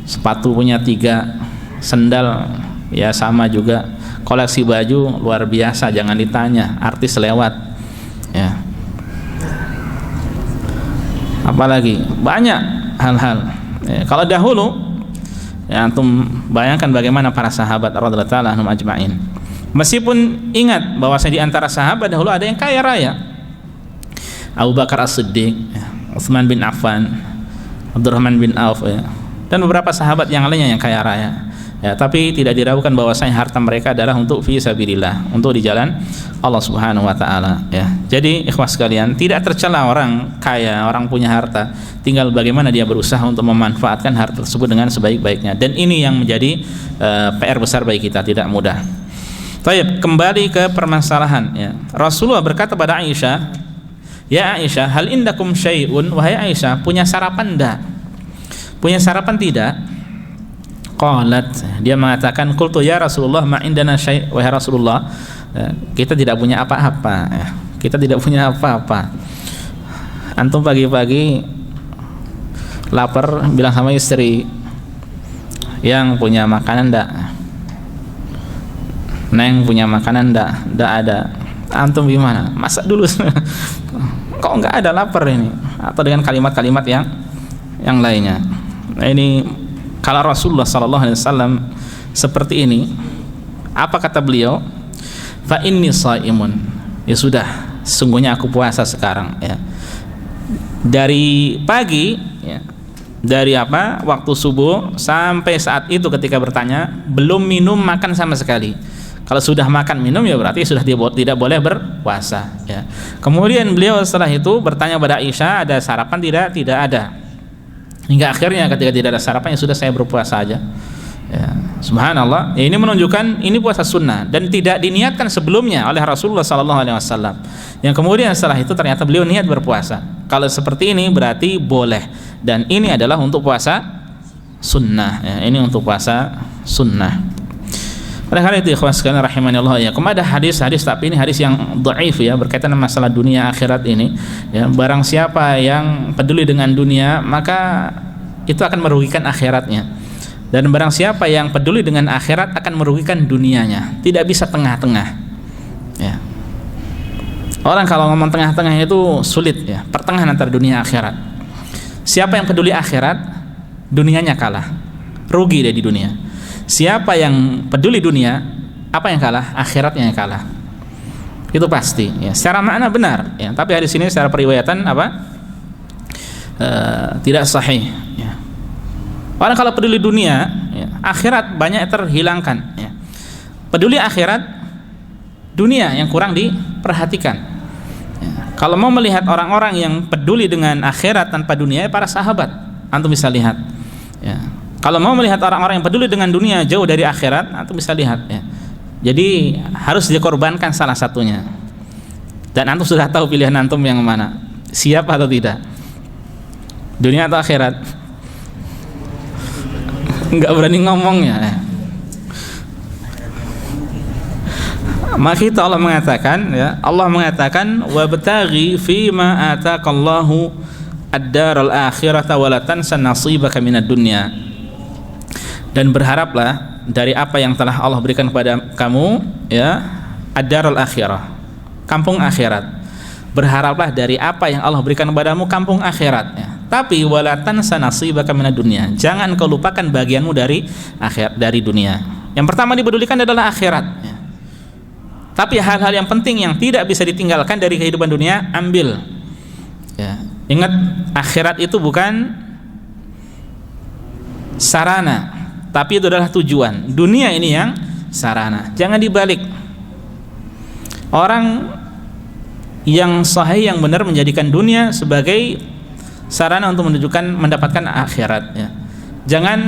Sepatu punya 3, sendal ya sama juga, koleksi baju luar biasa, jangan ditanya, artis lewat. Ya. Apalagi banyak hal-hal. Ya, kalau dahulu, ya, antum bayangkan bagaimana para sahabat radhiyallahu ta'ala anhum ajma'in. Meskipun ingat bahwa di antara sahabat dahulu ada yang kaya raya, Abu Bakar As-Siddiq, ya, Utsman bin Affan, Abdurrahman bin Auf, ya, dan beberapa sahabat yang lainnya yang kaya raya, ya, tapi tidak diragukan bahwasanya harta mereka adalah untuk fi sabilillah, untuk di jalan Allah Subhanahu wa taala, ya. Jadi ikhwas sekalian, tidak tercela orang kaya, orang punya harta, tinggal bagaimana dia berusaha untuk memanfaatkan harta tersebut dengan sebaik-baiknya, dan ini yang menjadi PR besar bagi kita, tidak mudah. Baik, kembali ke permasalahan, ya. Rasulullah berkata pada Aisyah, "Ya Aisyah, hal indakum syai'un?" Wahai Aisyah, punya sarapan enggak? Punya sarapan tidak? Qalat, dia mengatakan, qultu ya Rasulullah ma indana syai'. Wahai Rasulullah, kita tidak punya apa-apa, ya. Kita tidak punya apa-apa. Antum pagi-pagi lapar, bilang sama istri, "Yang punya makanan enggak?" "Neng punya makanan enggak?" "Enggak ada." Antum gimana? Masak dulu. Kok enggak ada, lapar ini, atau dengan kalimat-kalimat yang lainnya. Nah, ini kalau Rasulullah sallallahu alaihi wasallam seperti ini, apa kata beliau? Fa inni shaimun. Ya sudah, sesungguhnya aku puasa sekarang, ya. Dari pagi, ya, dari waktu subuh sampai saat itu ketika bertanya, belum minum makan sama sekali. Kalau sudah makan minum, ya berarti sudah tidak boleh berpuasa, ya. Kemudian beliau setelah itu bertanya pada Aisyah, ada sarapan tidak? Tidak ada. Hingga akhirnya ketika tidak ada sarapan, ya sudah, saya berpuasa aja, ya. Subhanallah, ya, ini menunjukkan ini puasa sunnah dan tidak diniatkan sebelumnya oleh Rasulullah SAW. Yang kemudian setelah itu ternyata beliau niat berpuasa. Kalau seperti ini berarti boleh, dan ini adalah untuk puasa sunnah, ya. Ini untuk puasa sunnah. Oleh karena itu ikhwan sekalian rahimanillah, ya, ada hadis-hadis, tapi ini hadis yang dhaif, ya, berkaitan dengan masalah dunia akhirat ini, ya. Barang siapa yang peduli dengan dunia, maka itu akan merugikan akhiratnya, dan barang siapa yang peduli dengan akhirat akan merugikan dunianya. Tidak bisa tengah-tengah, ya. Orang kalau ngomong tengah-tengah itu sulit, ya, pertengahan antara dunia akhirat. Siapa yang peduli akhirat, dunianya kalah, rugi dia di dunia. Siapa yang peduli dunia, apa yang kalah? Akhiratnya yang kalah. Itu pasti, ya. Secara makna benar, ya. Tapi hadis ini secara periwayatan tidak sahih, ya. Orang kalau peduli dunia, ya, akhirat banyak terhilangkan, ya. Peduli akhirat, dunia yang kurang diperhatikan, ya. Kalau mau melihat orang-orang yang peduli dengan akhirat tanpa dunia, para sahabat, antum bisa lihat, ya. Kalau mau melihat orang-orang yang peduli dengan dunia jauh dari akhirat, antum bisa lihat, ya. Jadi harus dikorbankan salah satunya. Dan antum sudah tahu pilihan antum yang mana, siap atau tidak, dunia atau akhirat. Enggak berani ngomongnya, ya. Maka itu Allah mengatakan, ya, Allah mengatakan, wabtaghi fima ataqallahu ad-daral akhirata wa la tansa nasibaka minad dunya. Dan berharaplah dari apa yang telah Allah berikan kepada kamu, ya, ad-darul akhirah, kampung akhirat. Berharaplah dari apa yang Allah berikan kepadamu, kampung akhirat, ya. Tapi wala tansa nasibaka minad dunya, jangan kau lupakan bagianmu dari akhirat, dari dunia. Yang pertama dipedulikan adalah akhirat, ya. Tapi hal-hal yang penting yang tidak bisa ditinggalkan dari kehidupan dunia, ambil, ya. Ingat, akhirat itu bukan sarana, tapi itu adalah tujuan. Dunia ini yang sarana, jangan dibalik. Orang yang sahih, yang benar, menjadikan dunia sebagai sarana untuk mendapatkan akhirat, ya. Jangan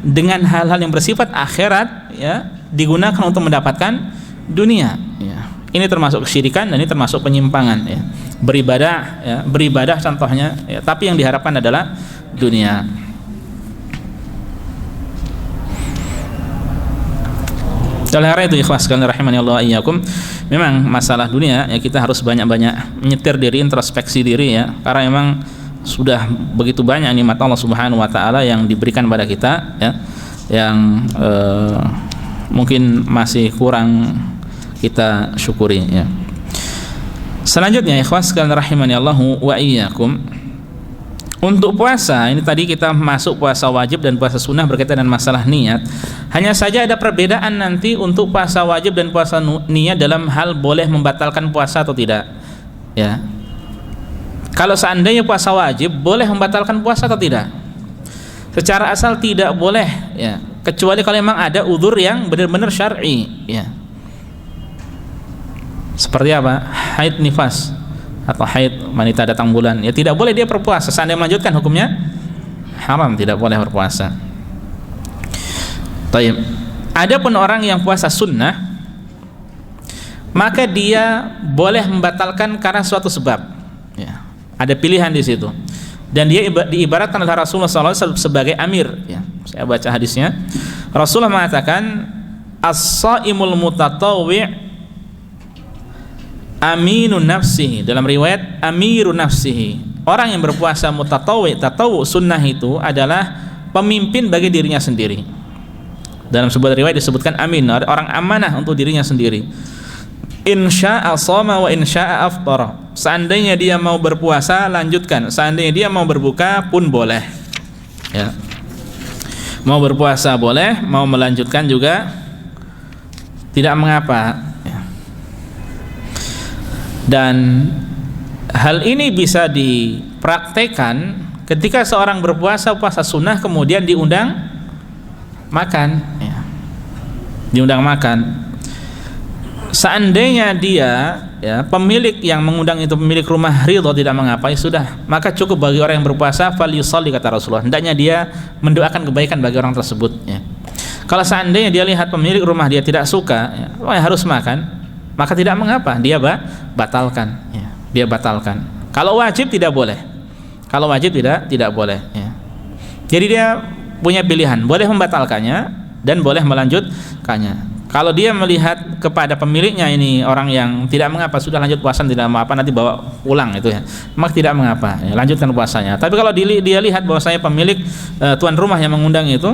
dengan hal-hal yang bersifat akhirat, ya, digunakan untuk mendapatkan dunia, ya. Ini termasuk kesyirikan dan ini termasuk penyimpangan, ya. Beribadah contohnya, ya, tapi yang diharapkan adalah dunia. Oleh karena itu ikhwas sekalian rahimani Allah iyyakum, memang masalah dunia ya kita harus banyak-banyak menyetir diri, introspeksi diri ya, karena memang sudah begitu banyak nikmat Allah Subhanahu wa taala yang diberikan pada kita ya, yang mungkin masih kurang kita syukuri ya. Selanjutnya ikhwas sekalian rahimani Allah wa iyyakum, untuk puasa ini tadi kita masuk puasa wajib dan puasa sunnah berkaitan dengan masalah niat. Hanya saja ada perbedaan nanti untuk puasa wajib dan puasa niat dalam hal boleh membatalkan puasa atau tidak. Ya. Kalau seandainya puasa wajib boleh membatalkan puasa atau tidak? Secara asal tidak boleh ya, kecuali kalau memang ada udzur yang benar-benar syar'i ya. Seperti apa? Haid nifas atau haid wanita datang bulan, ya tidak boleh dia berpuasa. Seandainya melanjutkan hukumnya haram, tidak boleh berpuasa. Baik. Adapun orang yang puasa sunnah, maka dia boleh membatalkan karena suatu sebab. Ya. Ada pilihan di situ. Dan dia diibaratkan oleh Rasulullah SAW sebagai amir. Ya. Saya baca hadisnya. Rasulullah mengatakan, as-shaimul mutatawwi' aminun nafsihi, dalam riwayat amirun nafsihi. Orang yang berpuasa mutatawwi, tatawu sunnah itu adalah pemimpin bagi dirinya sendiri. Dalam sebuah riwayat disebutkan amin, orang amanah untuk dirinya sendiri. Insya'a shoma wa insya'a aftara. Seandainya dia mau berpuasa lanjutkan, seandainya dia mau berbuka pun boleh. Ya. Mau berpuasa boleh, mau melanjutkan juga tidak mengapa. Dan hal ini bisa dipraktekkan ketika seorang berpuasa puasa sunnah kemudian diundang makan ya. Diundang makan. Seandainya dia ya, pemilik yang mengundang itu pemilik rumah ridho tidak mengapa, ya sudah, maka cukup bagi orang yang berpuasa falyusalli kata Rasulullah, hendaknya dia mendoakan kebaikan bagi orang tersebut ya. Kalau seandainya dia lihat pemilik rumah dia tidak suka ya, harus makan, maka tidak mengapa dia batalkan ya. Dia batalkan. Kalau wajib tidak boleh. Kalau wajib tidak boleh ya. Jadi dia punya pilihan, boleh membatalkannya dan boleh melanjutkannya. Kalau dia melihat kepada pemiliknya ini orang yang tidak mengapa, sudah lanjut puasa tidak mengapa, nanti bawa pulang itu ya, maka tidak mengapa ya, lanjutkan puasanya. Tapi kalau dia lihat bahwasanya pemilik tuan rumah yang mengundang itu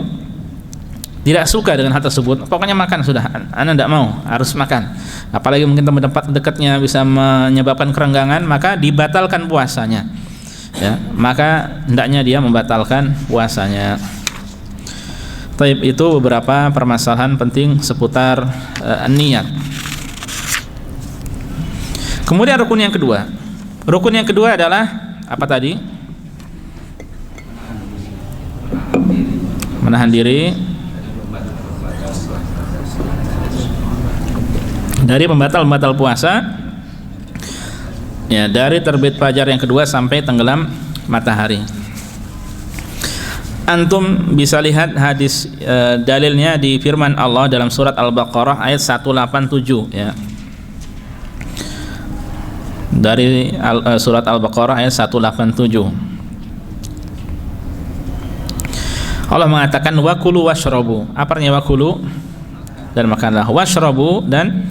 tidak suka dengan hal tersebut, pokoknya makan sudah, anda tidak mau, harus makan, apalagi mungkin tempat dekatnya bisa menyebabkan kerenggangan, maka dibatalkan puasanya ya, maka hendaknya dia membatalkan puasanya. Taib, itu beberapa permasalahan penting seputar niat. Kemudian rukun yang kedua. Rukun yang kedua adalah apa tadi? Menahan diri dari pembatal-pembatal puasa. Ya, dari terbit fajar yang kedua sampai tenggelam matahari. Antum bisa lihat hadis dalilnya di firman Allah dalam surat Al-Baqarah ayat 187 ya. Dari surat Al-Baqarah ayat 187. Allah mengatakan wakulu washrabu. Apa artinya wakulu? Dan makanlah, washrabu dan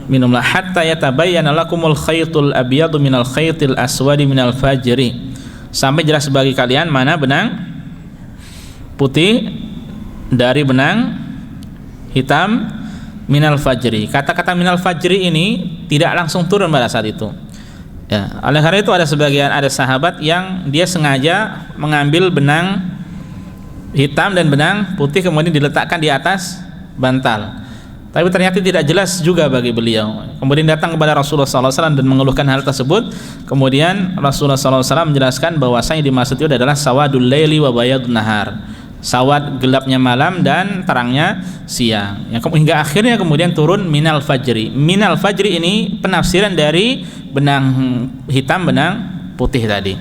minumlah hatta yatabayyana lakumul khaytul abyadu minal khaytil aswadi minal fajri. Sampai jelas bagi kalian mana benang putih dari benang hitam minal fajri. Kata-kata minal fajri ini tidak langsung turun pada saat itu ya. Oleh karena itu ada sahabat yang dia sengaja mengambil benang hitam dan benang putih kemudian diletakkan di atas bantal, tapi ternyata tidak jelas juga bagi beliau. Kemudian datang kepada Rasulullah SAW dan mengeluhkan hal tersebut. Kemudian Rasulullah SAW menjelaskan bahwasanya dimaksud itu adalah sawadul laili wa bayadun nahar, sawad gelapnya malam dan terangnya siang ya, hingga akhirnya kemudian turun minal fajri. Minal fajri ini penafsiran dari benang hitam benang putih tadi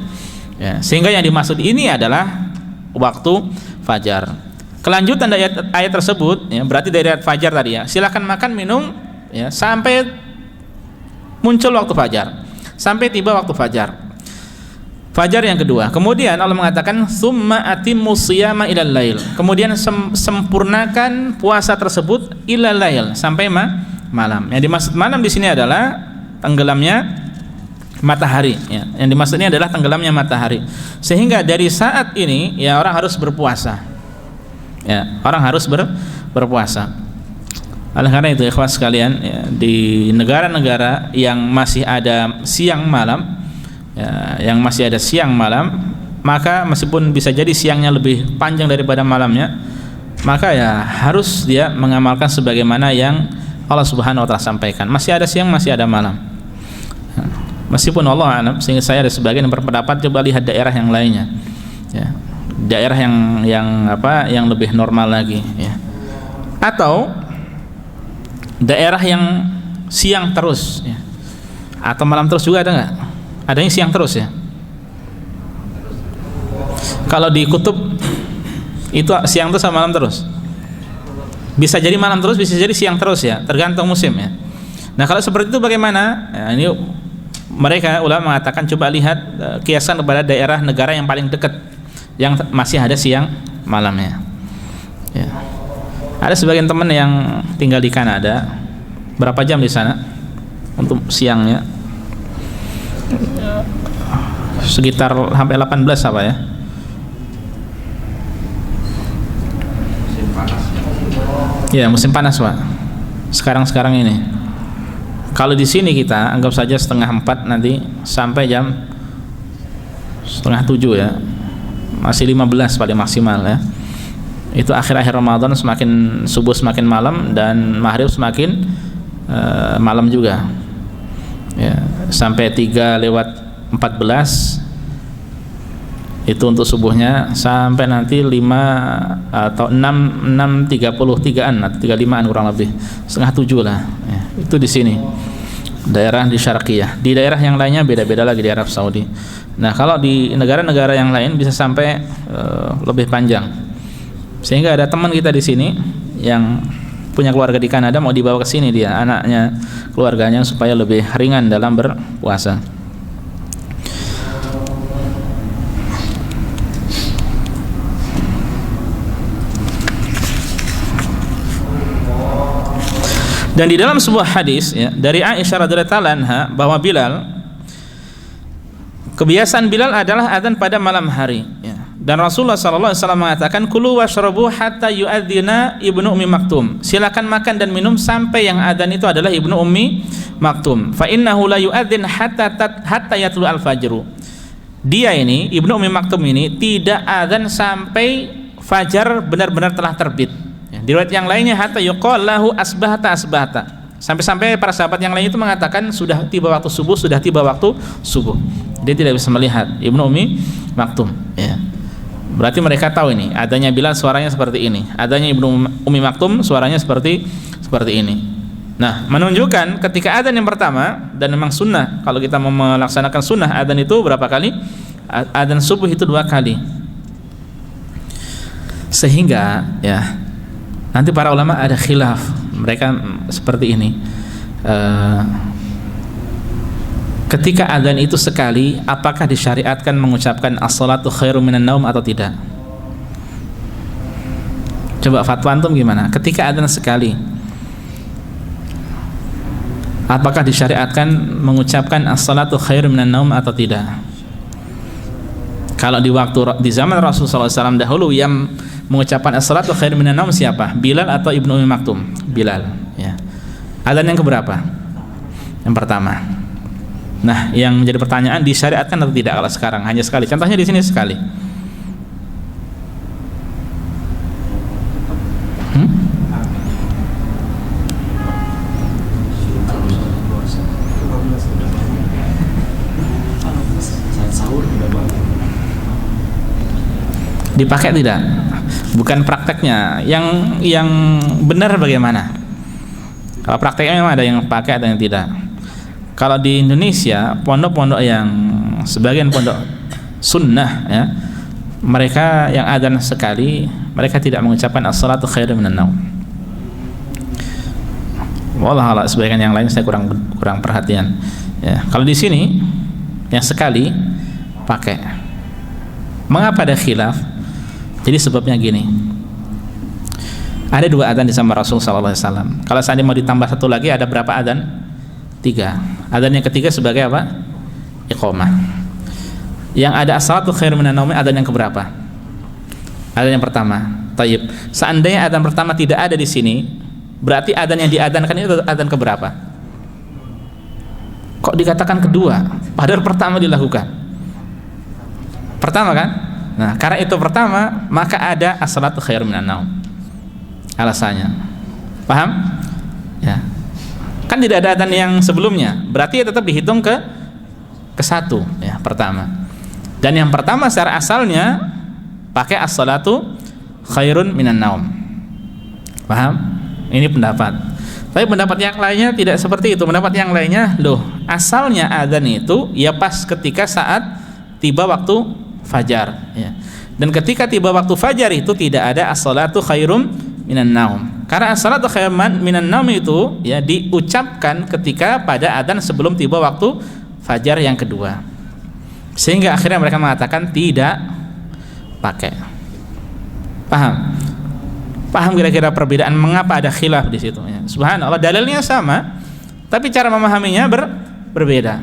Ya, sehingga yang dimaksud ini adalah waktu fajar. Kelanjutan dari ayat tersebut, ya, berarti dari ayat fajar tadi, ya, silakan makan minum, ya, sampai muncul waktu fajar, sampai tiba waktu fajar. Fajar yang kedua. Kemudian Allah mengatakan summa atimmus shiyama ilal lail. Kemudian sempurnakan puasa tersebut ilal lail, sampai malam. Yang dimaksud malam di sini adalah tenggelamnya matahari, ya. Yang dimaksud ini adalah tenggelamnya matahari. Sehingga dari saat ini, ya, orang harus berpuasa. Ya, orang harus berpuasa. Oleh karena itu, ikhwan sekalian, ya, di negara-negara yang masih ada siang malam, ya, yang masih ada siang malam, maka meskipun bisa jadi siangnya lebih panjang daripada malamnya, maka ya harus dia mengamalkan sebagaimana yang Allah Subhanahu wa taala sampaikan. Masih ada siang, masih ada malam. Meskipun Allah alam, sehingga saya ada sebagian yang berpendapat coba lihat daerah yang lainnya, ya, daerah yang lebih normal lagi, ya, atau daerah yang siang terus, ya, atau malam terus juga ada nggak? Adanya siang terus, ya. Kalau di kutub itu siang terus sama malam terus. Bisa jadi malam terus, bisa jadi siang terus, ya, tergantung musim, ya. Nah, kalau seperti itu bagaimana? Ya, ini mereka ulama mengatakan coba lihat kiasan kepada daerah negara yang paling dekat yang masih ada siang malamnya. Ya. Ada sebagian teman yang tinggal di Kanada, berapa jam di sana untuk siangnya? Sekitar sampai 18 apa, ya? Ya, musim panas, Pak. Sekarang ini. Kalau di sini kita anggap saja 3:30 nanti sampai jam 6:30, ya. Masih 15 paling maksimal, ya. Itu akhir-akhir Ramadan semakin subuh semakin malam dan maghrib semakin malam juga, ya, sampai 3:14 itu untuk subuhnya, sampai nanti 5 atau 6:33-an atau 35-an kurang lebih, 6:30 lah, ya. Itu di sini daerah di Syarqiyah. Di daerah yang lainnya beda-beda lagi di Arab Saudi. Nah, kalau di negara-negara yang lain bisa sampai lebih panjang. Sehingga ada teman kita di sini yang punya keluarga di Kanada, mau dibawa ke sini dia, anaknya, keluarganya, supaya lebih ringan dalam berpuasa. Dan di dalam sebuah hadis, ya, dari Aisyah radhiyallahu anha bahwa kebiasaan Bilal adalah adzan pada malam hari, ya. Dan Rasulullah sallallahu alaihi wasallam mengatakan kulu washrabu hatta yu'adzina Ibnu Ummi Maktum. Silakan makan dan minum sampai yang adzan itu adalah Ibnu Ummi Maktum. Fa innahu la yu'adzin hatta yatlu al-fajru. Dia ini, Ibnu Ummi Maktum ini, tidak adzan sampai fajar benar-benar telah terbit. Di riwayat yang lainnya hatta yuqal lahu asbahta. Sampai-sampai para sahabat yang lain itu mengatakan sudah tiba waktu subuh, sudah tiba waktu subuh. Dia tidak bisa melihat Ibnu Ummi Maktum, ya. Berarti mereka tahu ini, adanya Bilal suaranya seperti ini, adanya Ibnu Ummi Maktum suaranya seperti ini. Nah, menunjukkan ketika adzan yang pertama, dan memang sunnah kalau kita mau melaksanakan sunnah adzan itu berapa kali? Adzan subuh itu 2 kali. Sehingga, ya, nanti para ulama ada khilaf, mereka seperti ini. Ketika adzan itu sekali, apakah disyariatkan mengucapkan as-salatu khairum minan naum atau tidak? Coba fatwa antum gimana? Ketika adzan sekali, apakah disyariatkan mengucapkan as-salatu khairum minan naum atau tidak? Kalau di zaman Rasulullah SAW dahulu yang mengucapkan as-salatu khairum minan naum siapa? Bilal atau Ibnu Ummi Maktum? Bilal, ya. Adzan yang keberapa? Yang pertama. Nah, yang menjadi pertanyaan, disyariatkan atau tidak kalau sekarang? Hanya sekali. Contohnya di sini sekali. Dipakai tidak? Bukan prakteknya. Yang benar bagaimana? Kalau prakteknya memang ada yang pakai, ada yang tidak. Kalau di Indonesia, pondok-pondok yang sebagian pondok sunnah ya, mereka yang adzan sekali mereka tidak mengucapkan as-salatu khairum minan naum. Wallah, sebagian yang lain saya kurang perhatian ya. Kalau di sini yang sekali pakai. Mengapa ada khilaf? Jadi sebabnya gini, ada 2 adzan di zaman Rasul sallallahu alaihi wasallam. Kalau seandainya mau ditambah 1 lagi, ada berapa adzan? 3. Adzan yang ketiga sebagai apa? Iqamah. Yang ada as-salatu khairum minan naum, adzan yang keberapa? Adzan yang pertama. Tayyib. Seandainya adzan pertama tidak ada di sini, berarti adzan yang diadzankan itu adzan keberapa? Kok dikatakan kedua? Padahal pertama dilakukan. Pertama kan? Nah, karena itu pertama, maka ada as-salatu khairum minan naum. Alasannya. Paham? Ya. Kan tidak ada adzan yang sebelumnya. Berarti ya tetap dihitung ke satu ya, pertama. Dan yang pertama secara asalnya pakai as-salatu khairun minan naum. Paham? Ini pendapat. Tapi pendapat yang lainnya tidak seperti itu. Pendapat yang lainnya, loh, asalnya adzan itu ya pas ketika saat tiba waktu fajar ya. Dan ketika tiba waktu fajar itu tidak ada as-salatu khairum minan naum. Karena as-salatu khairum minan naum itu ya diucapkan ketika pada adzan sebelum tiba waktu fajar yang kedua. Sehingga akhirnya mereka mengatakan tidak pakai. Paham? Paham kira-kira perbedaan mengapa ada khilaf di situ ya. Subhanallah, dalilnya sama tapi cara memahaminya berbeda.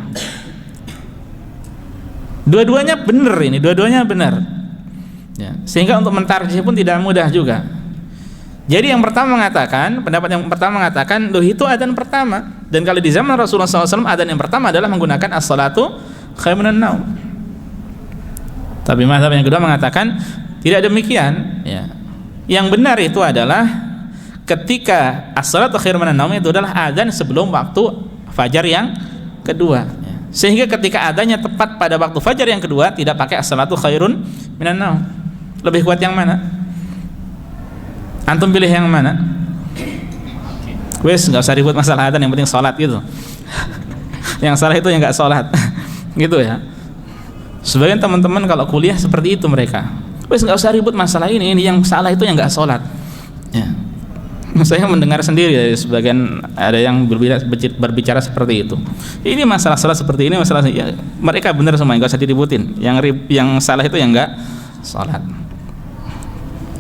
Dua-duanya benar ini, dua-duanya benar. Ya, sehingga untuk mentarjih pun tidak mudah juga. Jadi yang pertama mengatakan, pendapat yang pertama mengatakan, loh itu adzan pertama. Dan kalau di zaman Rasulullah SAW adzan yang pertama adalah menggunakan as-salatu khairun minan naum. Tapi mazhab yang kedua mengatakan tidak demikian ya. Yang benar itu adalah ketika as-salatu khairun minan naum itu adalah adzan sebelum waktu fajar yang kedua ya. Sehingga ketika adzannya tepat pada waktu fajar yang kedua tidak pakai as-salatu khairun minan naum. Lebih kuat yang mana? Antum pilih yang mana? Wes nggak usah ribut masalah adzan, yang penting sholat gitu. Yang salah itu yang nggak sholat gitu ya. Sebagian teman-teman kalau kuliah seperti itu mereka. Wes nggak usah ribut masalah ini yang salah itu yang nggak sholat ya. Saya mendengar sendiri dari sebagian ada yang berbicara seperti itu. Ini masalah sholat seperti ini, masalah ya, mereka benar semua, nggak usah diributin. Yang salah itu yang nggak sholat.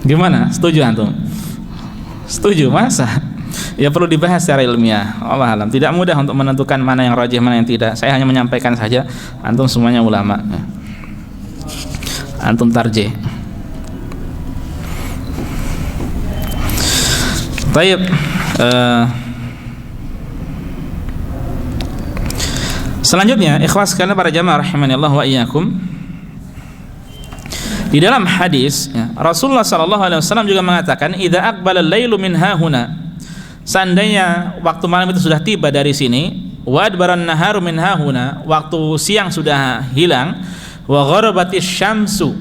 Gimana? Setuju antum? Setuju? Masa? Ya perlu dibahas secara ilmiah. Allah alam. Tidak mudah untuk menentukan mana yang rajih, mana yang tidak. Saya hanya menyampaikan saja. Antum semuanya ulama. Antum tarjih. Baik. Selanjutnya, ikhwas sekalian para jamaah rahimanillah wa iyyakum. Di dalam hadis ya, Rasulullah SAW juga mengatakan, idza aqbala al-lailu min hahuna, seandainya waktu malam itu sudah tiba dari sini, wa adbaran naharu min hahuna, waktu siang sudah hilang, wa gharabatis syamsu,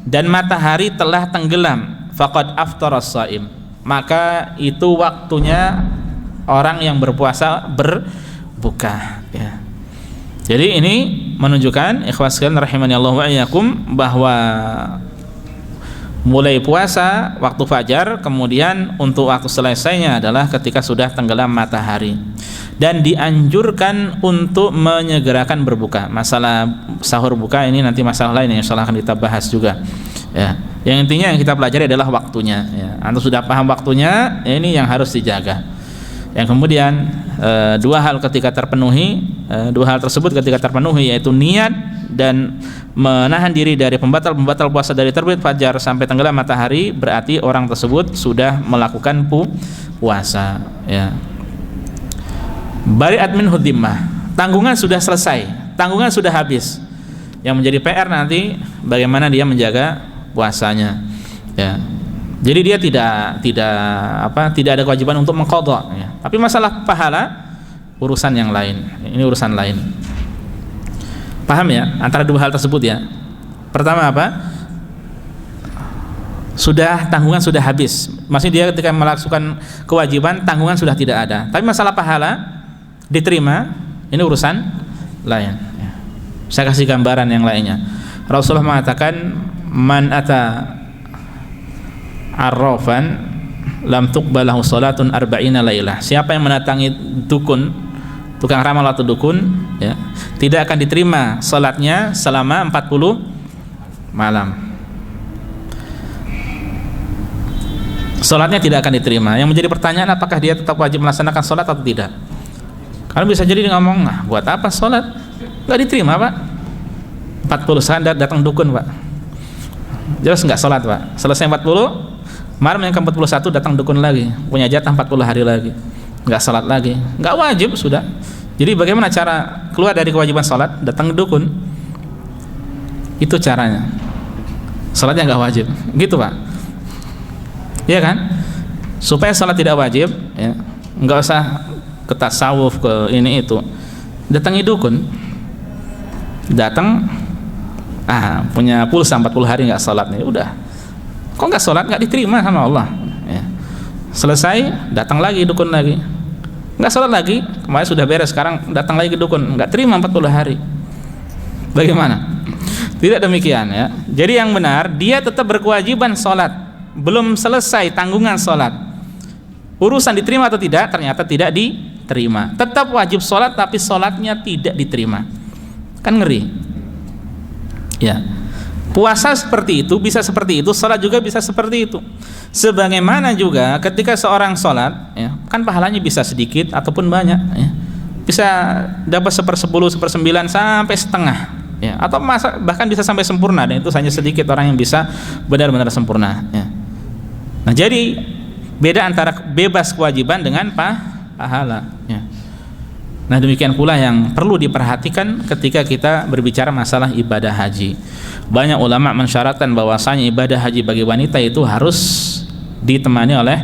dan matahari telah tenggelam, faqad aftara as-shaim, maka itu waktunya orang yang berpuasa berbuka ya. Jadi ini menunjukkan ikhwas sekalian rahimani Allah wa iyyakum bahwa mulai puasa waktu fajar, kemudian untuk waktu selesainya adalah ketika sudah tenggelam matahari. Dan dianjurkan untuk menyegerakan berbuka. Masalah sahur buka ini nanti masalah lain yang insyaallah akan kita bahas juga. Ya. Yang intinya yang kita pelajari adalah waktunya ya. Antum sudah paham waktunya, ini yang harus dijaga. Yang kemudian dua hal tersebut ketika terpenuhi, yaitu niat dan menahan diri dari pembatal puasa dari terbit fajar sampai tenggelam matahari, berarti orang tersebut sudah melakukan puasa ya. Bari'at minhu dhimmah, tanggungan sudah selesai, tanggungan sudah habis. Yang menjadi PR nanti bagaimana dia menjaga puasanya ya. Jadi dia tidak ada kewajiban untuk mengqadha ya. Tapi masalah pahala urusan yang lain. Ini urusan lain. Paham ya? Antara dua hal tersebut ya. Pertama apa? Tanggungan sudah habis. Maksudnya dia ketika melakukan kewajiban, tanggungan sudah tidak ada. Tapi masalah pahala diterima, ini urusan lain ya. Saya kasih gambaran yang lainnya. Rasulullah mengatakan man ata arrafan lam tuqbalahu salatun arba'ina lailah. Siapa yang mendatangi dukun, tukang ramal atau dukun, ya, tidak akan diterima salatnya selama 40 malam. Salatnya tidak akan diterima. Yang menjadi pertanyaan, apakah dia tetap wajib melaksanakan salat atau tidak? Karena bisa jadi dia ngomong, nah, buat apa salat? Nggak diterima, Pak. 40 saat datang dukun, Pak. Jelas nggak salat, Pak. Selesai 40, malam yang ke-41 datang dukun lagi, punya jatah 40 hari lagi. Nggak salat lagi. Nggak wajib sudah. Jadi bagaimana cara keluar dari kewajiban salat? Datang dukun. Itu caranya. Salatnya nggak wajib. Gitu, Pak. Iya kan? Supaya salat tidak wajib, ya, nggak usah ke tasawuf, ke ini itu. Datangi dukun. Datang, punya pulsa 40 hari nggak salat nih, udah. Kok nggak salat, nggak diterima sama Allah. Ya. Selesai, datang lagi dukun lagi. Nggak salat lagi, kemarin sudah beres, sekarang datang lagi ke dukun, nggak terima 40 hari. Bagaimana? Tidak demikian, ya. Jadi yang benar, dia tetap berkewajiban salat. Belum selesai tanggungan salat. Urusan diterima atau tidak, ternyata tidak diterima. Tetap wajib salat tapi salatnya tidak diterima. Kan ngeri. Ya. Puasa seperti itu, bisa seperti itu, salat juga bisa seperti itu. Sebagaimana juga ketika seorang salat, ya, kan pahalanya bisa sedikit ataupun banyak, ya. Bisa dapat 1/10, 1/9 sampai setengah. Ya, atau bahkan bisa sampai sempurna, dan itu hanya sedikit orang yang bisa benar-benar sempurna, ya. Nah, jadi beda antara bebas kewajiban dengan pahala, ya. Nah, demikian pula yang perlu diperhatikan ketika kita berbicara masalah ibadah haji. Banyak ulama mensyaratkan bahwasanya ibadah haji bagi wanita itu harus ditemani oleh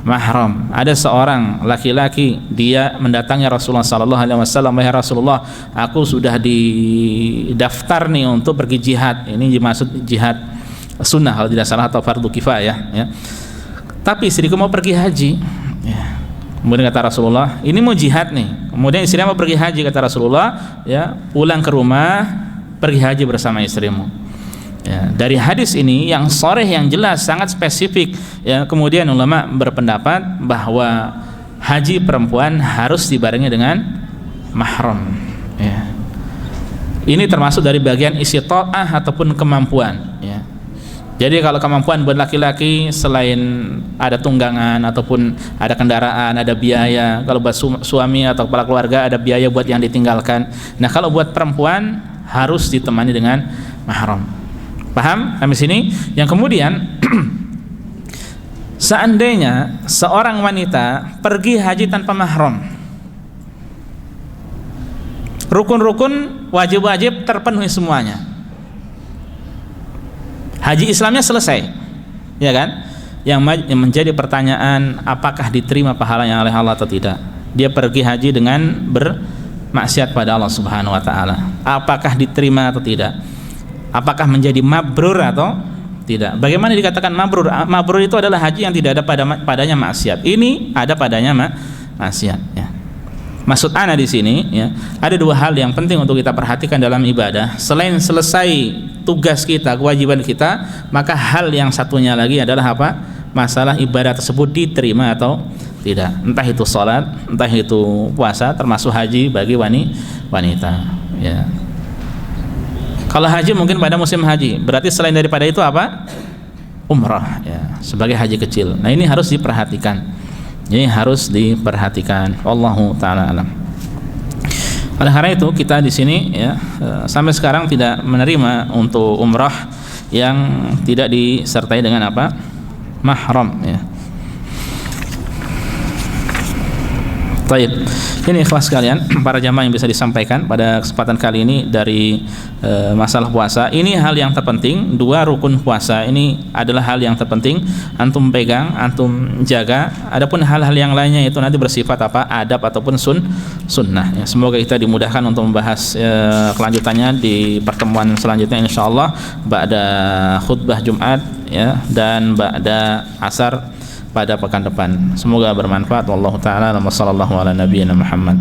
mahram. Ada seorang laki-laki, dia mendatangi Rasulullah sallallahu alaihi wasallam, "Ya Rasulullah, aku sudah didaftar nih untuk pergi jihad." Ini dimaksud jihad sunnah kalau tidak salah, atau fardu kifayah, ya. Tapi istriku mau pergi haji, ya. Kemudian kata Rasulullah, ini mau jihad nih. Kemudian istrinya mau pergi haji, kata Rasulullah, ya, pulang ke rumah, pergi haji bersama istrimu. Ya, dari hadis ini yang sharih, yang jelas, sangat spesifik, ya. Kemudian ulama berpendapat bahwa haji perempuan harus dibarengi dengan mahram, ya. Ini termasuk dari bagian istita'ah ataupun kemampuan, ya. Jadi kalau kemampuan buat laki-laki, selain ada tunggangan ataupun ada kendaraan, ada biaya. Kalau buat suami atau kepala keluarga, ada biaya buat yang ditinggalkan. Nah, kalau buat perempuan harus ditemani dengan mahram. Paham sampai sini? Yang kemudian seandainya seorang wanita pergi haji tanpa mahram, rukun-rukun wajib-wajib terpenuhi semuanya, haji Islamnya selesai, ya kan? Yang menjadi pertanyaan, apakah diterima pahalanya oleh Allah atau tidak? Dia pergi haji dengan bermaksiat pada Allah Subhanahu wa taala. Apakah diterima atau tidak? Apakah menjadi mabrur atau tidak? Bagaimana dikatakan mabrur? Mabrur itu adalah haji yang tidak ada padanya maksiat. Ini ada padanya maksiat, ya. Maksud ana di sini, ya, ada dua hal yang penting untuk kita perhatikan dalam ibadah. Selain selesai tugas kita, kewajiban kita, maka hal yang satunya lagi adalah apa? Masalah ibadah tersebut diterima atau tidak. Entah itu salat, entah itu puasa, termasuk haji bagi wanita, ya. Kalau haji mungkin pada musim haji, berarti selain daripada itu apa? Umrah, ya, sebagai haji kecil. Nah, ini harus diperhatikan. Ini harus diperhatikan. Wallahu taala alam. Oleh karena itu kita di sini, ya, sampai sekarang tidak menerima untuk umrah yang tidak disertai dengan apa? Mahram, ya. Baik. Ini ikhlas sekalian, para jamaah yang bisa disampaikan pada kesempatan kali ini dari masalah puasa. Ini hal yang terpenting, dua rukun puasa ini adalah hal yang terpenting, antum pegang, antum jaga. Adapun hal-hal yang lainnya itu nanti bersifat apa? Adab ataupun sunnah, ya. Semoga kita dimudahkan untuk membahas kelanjutannya di pertemuan selanjutnya insyaallah ba'da khutbah Jumat, ya, dan ba'da asar pada pekan depan. Semoga bermanfaat. Wallahu taala wa sallallahu ala nabiyyina Muhammad.